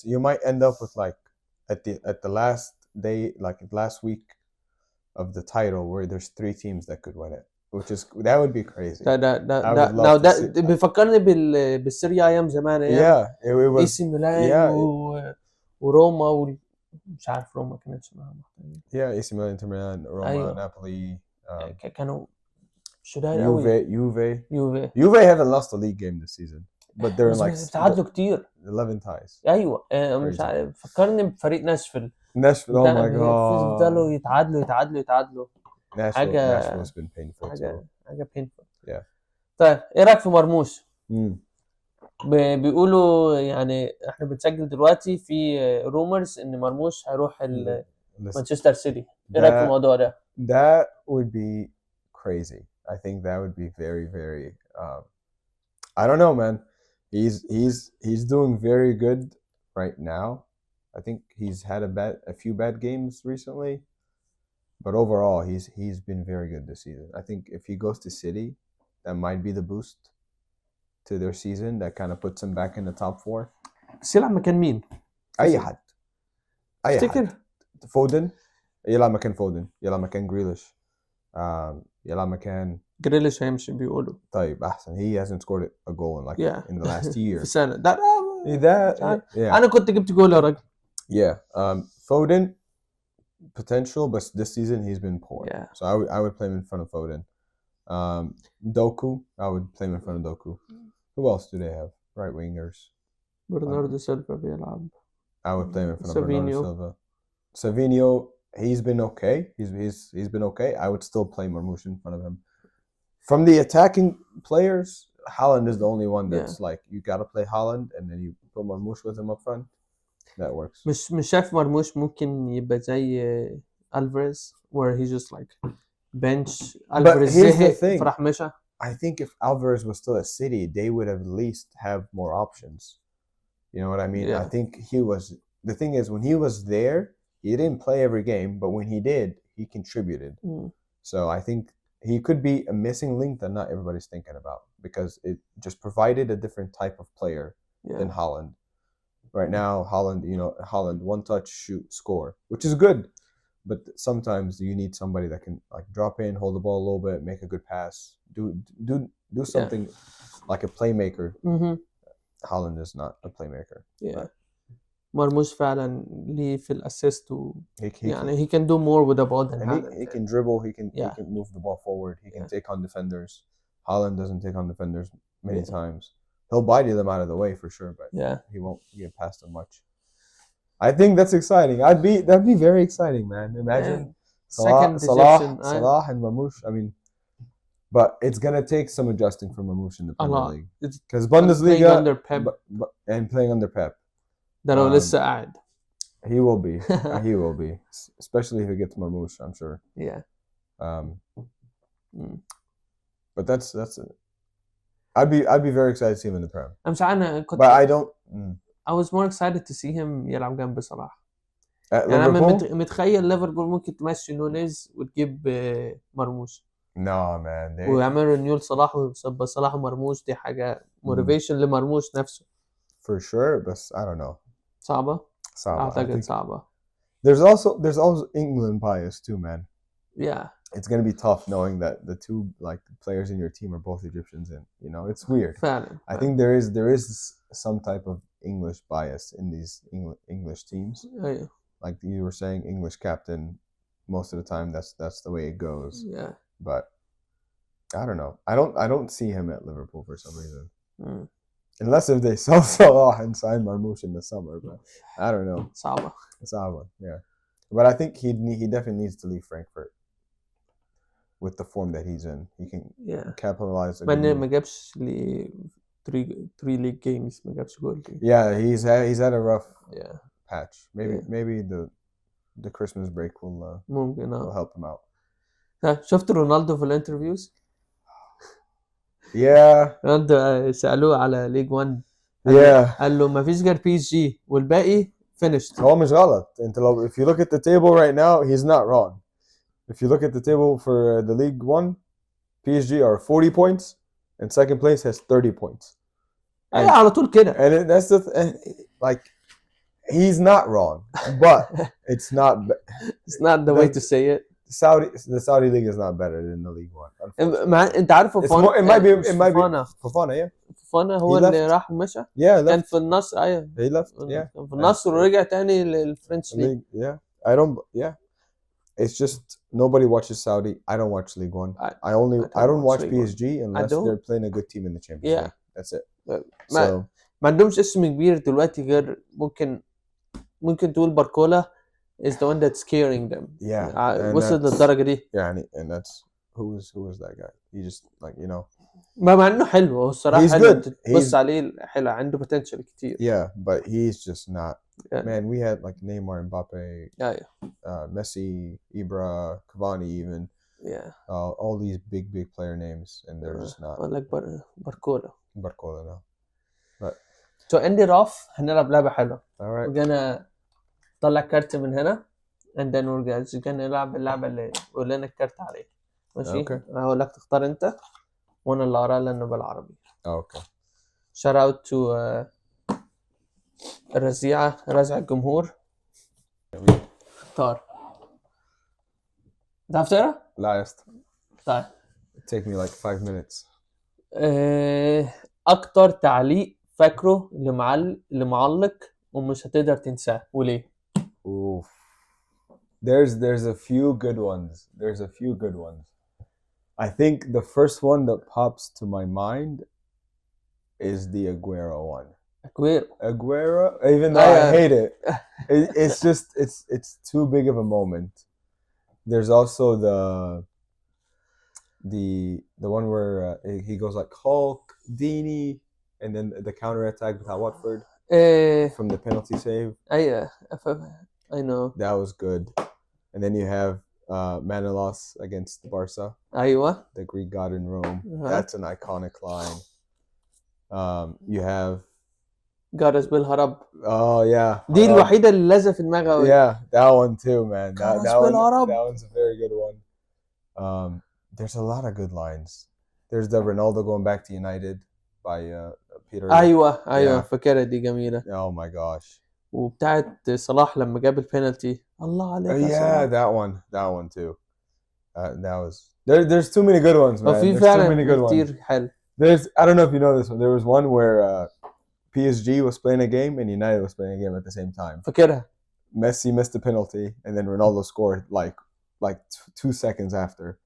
Speaker 2: You might end up with like at the last day, like last week of the title, where there's 3 teams that could win it, that would be crazy.
Speaker 1: ده بيفكرني بالسيريا ايام زمان.
Speaker 2: it was
Speaker 1: ميلان وروما مش عارف روما كانت اسمها
Speaker 2: AC Milan, Inter Milan, Roma, Napoli.
Speaker 1: كانوا شداد قوي.
Speaker 2: Juve haven't lost a league game this season, but they're in like
Speaker 1: تعادلوا كتير.
Speaker 2: 11 ties.
Speaker 1: ايوه مش عارف فكرني بفريق ناشفيل.
Speaker 2: Oh my god.
Speaker 1: فضلوا يتعادلوا.
Speaker 2: Nashville has been painful.
Speaker 1: حاجه painful.
Speaker 2: Yeah.
Speaker 1: طيب ايه رايك في مرموش؟ بيقولوا يعني احنا بنسجل دلوقتي في رومرز ان مرموش هيروح مانشستر سيتي. ايه رايك في الموضوع ده؟
Speaker 2: That would be crazy. I think that would be very very I don't know, man. He's doing very good right now. I think he's had a few bad games recently, but overall he's been very good this season. I think if he goes to City, that might be the boost to their season that kind of puts him back in the top 4.
Speaker 1: يلعب مكان مين؟
Speaker 2: اي حد
Speaker 1: تفتكر؟
Speaker 2: فودن يلعب مكان فودن، يلعب مكان جريليش، يلعب مكان
Speaker 1: جريليش هيمشي بيقولوا.
Speaker 2: طيب احسن. He hasn't scored a goal in the last year.
Speaker 1: في السنة ده
Speaker 2: أنا
Speaker 1: كنت جبت جول يا راجل.
Speaker 2: Foden potential, but this season he's been poor. So I would play him in front of Foden. Doku, I would play him in front of Doku. Who else do they have? Right wingers.
Speaker 1: برناردو سيلفا بيلعب.
Speaker 2: I would play him in front of Bernardo Silva. Savinho, he's been okay. He's been okay. I would still play Marmoush in front of him. From the attacking players, Haaland is the only one that's like you gotta play Haaland and then you put Marmoush with him up front. That works.
Speaker 1: مش شايف مرموش ممكن يبقى زي Alvarez where he's just like bench. Alvarez فرح مشى.
Speaker 2: I think if Alvarez was still at City, they would at least have more options. You know what I mean? I think the thing is, when he was there, he didn't play every game, but when he did, he contributed. So I think he could be a missing link that not everybody's thinking about because it just provided a different type of player than Haaland. Right now, Haaland, one touch, shoot, score, which is good. But sometimes you need somebody that can like drop in, hold the ball a little bit, make a good pass, do something like a playmaker. Haaland is not a playmaker.
Speaker 1: مرموش فعلا ليه في الاسيست يعني he can do more with the ball than Haaland.
Speaker 2: He can dribble, he can move the ball forward, he can take on defenders. Haaland doesn't take on defenders many times. He'll body them out of the way for sure, but he won't get past them much. I think that's exciting. That'd be very exciting, man. Imagine Salah and Marmoush. I mean, but it's gonna take some adjusting for Marmoush in the Premier League because Bundesliga
Speaker 1: under Pep.
Speaker 2: And playing under Pep.
Speaker 1: ده لو لسه قاعد.
Speaker 2: He will be. He will be, especially if he gets Marmoush, I'm sure. But that's it. I'd be very excited to see him in the Prem. But I don't.
Speaker 1: I was more excited to see him يلعب جنب صلاح. يعني أنا متخيل ليفربول ممكن تمشي نونيز وتجيب مرموش.
Speaker 2: No man.
Speaker 1: ويعملوا رينيول صلاح ويصب صلاح ومرموش. دي حاجة motivation لمرموش نفسه.
Speaker 2: For sure, but I don't know.
Speaker 1: صعبة. أعتقد صعبة.
Speaker 2: There's also England bias too, man. It's gonna be tough knowing that the two like players in your team are both Egyptians, and it's weird. I think there is some type of English bias in these English teams. Like you were saying, English captain. Most of the time, that's the way it goes. But I don't know. I don't see him at Liverpool for some reason.
Speaker 1: مم.
Speaker 2: Unless if they sell Salah and sign Marmoush in the summer, but I don't know.
Speaker 1: صعبة.
Speaker 2: It's odd one, yeah. But I think he definitely needs to leave Frankfurt with the form that he's in. He can
Speaker 1: Yeah.
Speaker 2: capitalize. A
Speaker 1: ما
Speaker 2: good move.
Speaker 1: ما جابش لي 3 league games ما جابش جول لي.
Speaker 2: Yeah, he's had a rough
Speaker 1: Yeah.
Speaker 2: patch.
Speaker 1: Yeah.
Speaker 2: Maybe the Christmas break will
Speaker 1: ممكن
Speaker 2: help him out.
Speaker 1: شفت رونالدو في الانترفيوز؟
Speaker 2: Yeah,
Speaker 1: رونالدو سألوه على ليج 1 قال له ما فيش غير PSG والباقي finished.
Speaker 2: هو مش غلط. انت لو if you look at the table right now, he's not wrong. If you look at the table for the League 1, PSG are 40 points and second place has 30 points.
Speaker 1: ايوه على طول كده.
Speaker 2: And that's like he's not wrong, but it's not
Speaker 1: the way to say it.
Speaker 2: the Saudi League is not better than the League 1.
Speaker 1: مع انت عارف فوفانا
Speaker 2: it might be Fofana, yeah.
Speaker 1: فوفانا هو اللي راح ومشى.
Speaker 2: Yeah,
Speaker 1: كان في النصر. ايوه
Speaker 2: he left. Yeah,
Speaker 1: كان في النصر ورجع تاني للفرنش ليج.
Speaker 2: Yeah, it's just nobody watches Saudi. I don't watch League 1. I don't watch PSG unless they're playing a good team in the Champions League. That's it.
Speaker 1: ما عندهمش اسم كبير دلوقتي غير ممكن تقول باركولا is the one that's scaring them.
Speaker 2: Yeah.
Speaker 1: وصل للدرجة دي.
Speaker 2: يعني and that's who is that guy? He just like
Speaker 1: مع انه حلو هو الصراحة.
Speaker 2: he's
Speaker 1: حلو.
Speaker 2: good.
Speaker 1: بص عليه حلو عنده potential كتير.
Speaker 2: Yeah, but he's just not. Yeah. Man, we had like Neymar, Mbappe, Messi, Ibra, Cavani, even.
Speaker 1: Yeah.
Speaker 2: All these big player names, and they're just not.
Speaker 1: Like Barcola.
Speaker 2: No. But
Speaker 1: to end it off, هنلعب لعبة حلوة.
Speaker 2: All right.
Speaker 1: We're gonna طلع كارت من هنا, and then we're gonna نلعب اللعبة اللي قول لنا الكارت عليه. ماشي.
Speaker 2: Okay.
Speaker 1: هقول لك تختار أنت, وأنا اللي أقرأ لأنه بالعربي.
Speaker 2: Okay.
Speaker 1: Shout out to رزع الجمهور. اختار. تعرف تقرأ؟
Speaker 2: لا يا اسطى.
Speaker 1: طيب.
Speaker 2: It take me like 5 minutes.
Speaker 1: أكتر تعليق فاكره لمعلق ومش هتقدر تنساه وليه؟
Speaker 2: Oof. There's a few good ones. I think the first one that pops to my mind is the Aguero one. Aguero, even though I hate it, it's just it's too big of a moment. There's also the one where he goes like Hulk, Dini, and then the counter attack with Watford from the penalty save.
Speaker 1: I know.
Speaker 2: That was good. And then you have Manolas against Barca. The Greek god in Rome. That's an iconic line. You have
Speaker 1: جرس بالهرب.
Speaker 2: Oh yeah.
Speaker 1: دي الوحيدة اللي لازم في دماغي.
Speaker 2: Yeah, that one too, man. That one's a very good one. There's a lot of good lines. There's the Ronaldo going back to United by Peter.
Speaker 1: أيوة فكرة دي جميلة.
Speaker 2: Oh my gosh.
Speaker 1: وبتاعت صلاح لما جاب البينالتي. الله عليك.
Speaker 2: Yeah, that one too. That was there's too many good ones, man. There's too many good ones.
Speaker 1: حلو.
Speaker 2: I don't know if you know this one. There was one where PSG was playing a game and United was playing a game at the same time.
Speaker 1: فكرها.
Speaker 2: Messi missed the penalty and then Ronaldo scored like 2 seconds after,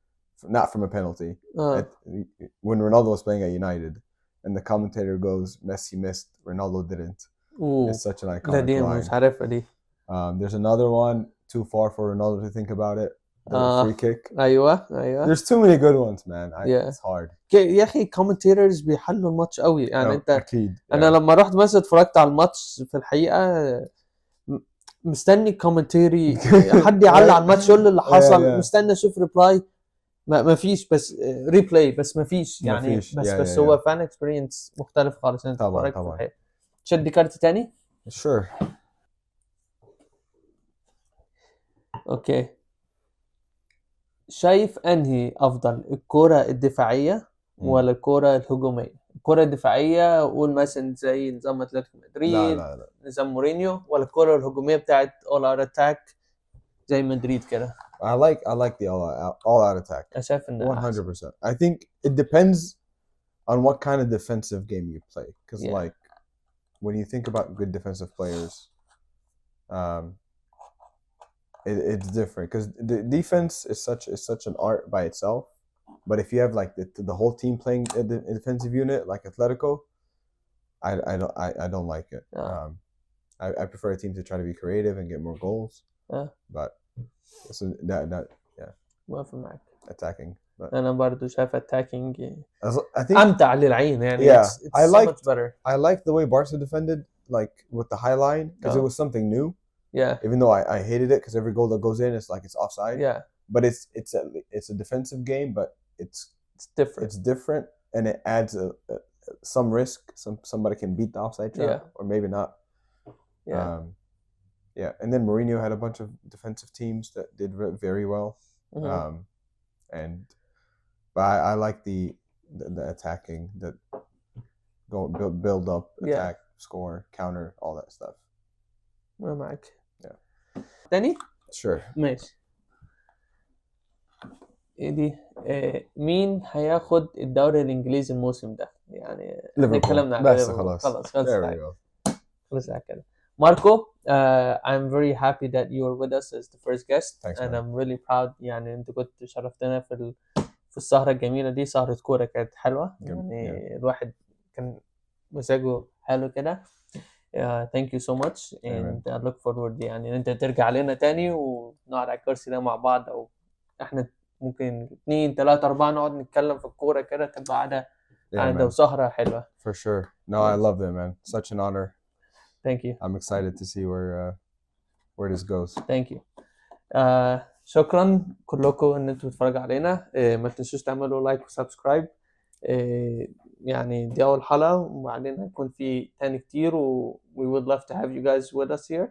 Speaker 2: not from a penalty. When Ronaldo was playing at United, and the commentator goes, Messi missed, Ronaldo didn't. Ooh, it's such an iconic line.
Speaker 1: مش عارفة دي.
Speaker 2: There's another one, too far for Ronaldo to think about it. The free kick.
Speaker 1: أيوة.
Speaker 2: There's too many good ones, man. It's hard.
Speaker 1: يا أخي commentators بيحلوا الماتش قوي يعني. أنت
Speaker 2: أكيد.
Speaker 1: أنا لما رحت مثلا اتفرجت على الماتش في الحقيقة مستني كومنتري حد يعلق على الماتش يقول اللي حصل. مستني أشوف ريبلاي ما فيش, بس ريبلاي بس ما فيش يعني. بس هو فان اكسبيرينس مختلف خالص. انت
Speaker 2: طبعا.
Speaker 1: شد كارت تاني.
Speaker 2: Sure.
Speaker 1: اوكي. شايف انهي افضل, الكرة الدفاعية ولا الكرة الهجومية؟ الكرة الدفاعية قول مثلا زي نظام اتلتيكو مدريد,
Speaker 2: لا.
Speaker 1: نظام مورينيو, ولا الكرة الهجومية بتاعت all out attack زي مدريد كده؟
Speaker 2: I like the all out attack.
Speaker 1: أنا شايف إنه
Speaker 2: 100%. I think it depends on what kind of defensive game you play, because like when you think about good defensive players, it's different because the defense is such an art by itself. But if you have like the whole team playing a defensive unit like Atletico, I don't like it. I prefer a team to try to be creative and get more goals. But so that
Speaker 1: موافق معك.
Speaker 2: attacking. But
Speaker 1: أنا برضو شايف attacking
Speaker 2: I think
Speaker 1: أمتع للعين يعني.
Speaker 2: Yeah,
Speaker 1: it's
Speaker 2: I
Speaker 1: so
Speaker 2: liked-
Speaker 1: much better.
Speaker 2: I liked the way Barca defended, like with the high line, because it was something new.
Speaker 1: Yeah,
Speaker 2: Even though I hated it, because every goal that goes in, it's like it's offside.
Speaker 1: yeah,
Speaker 2: But it's a defensive game, but
Speaker 1: it's different.
Speaker 2: it's different, and it adds some risk. Somebody can beat the offside trap, or maybe not.
Speaker 1: Yeah.
Speaker 2: Yeah. And then Mourinho had a bunch of defensive teams that did very well. But I like the attacking, that go build up, attack, score, counter, all that stuff.
Speaker 1: ما معك.
Speaker 2: Yeah.
Speaker 1: تاني؟
Speaker 2: Sure.
Speaker 1: ماشي. ايه دي؟ مين هياخد الدوري الانجليزي الموسم ده؟ يعني اتكلمنا على
Speaker 2: بس خلاص. There we go.
Speaker 1: خلص على كده. ماركو, I'm very happy that you were with us as the first guest.
Speaker 2: Thanks,
Speaker 1: and
Speaker 2: man.
Speaker 1: I'm really proud. يعني انت كنت شرفتنا في السهرة الجميلة دي. سهرة كورة كانت حلوة يعني. الواحد كان مزاجه حلو كده. Thank you so much and I look forward يعني انت ترجع لنا تاني ونقعد على الكرسي ده مع بعض, او احنا ممكن 2 3 4 نقعد نتكلم في الكورة كده, تبقى قاعدة وسهرة حلوة.
Speaker 2: For sure. No, I love it, man. Such an honor.
Speaker 1: Thank you.
Speaker 2: I'm excited to see where this goes.
Speaker 1: Thank you. شكرا كلكم ان انتوا بتتفرجوا علينا. ما تنسوش تعملوا لايك وسبسكرايب. يعني دي اول حلقة, وبعدين هيكون في تاني كتير, و we would love to have you guys with us here.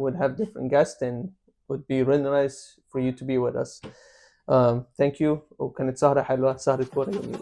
Speaker 1: We'll have different guests and would be really nice for you to be with us. Thank you. وكانت سهرة حلوة, سهرة كورة جميلة.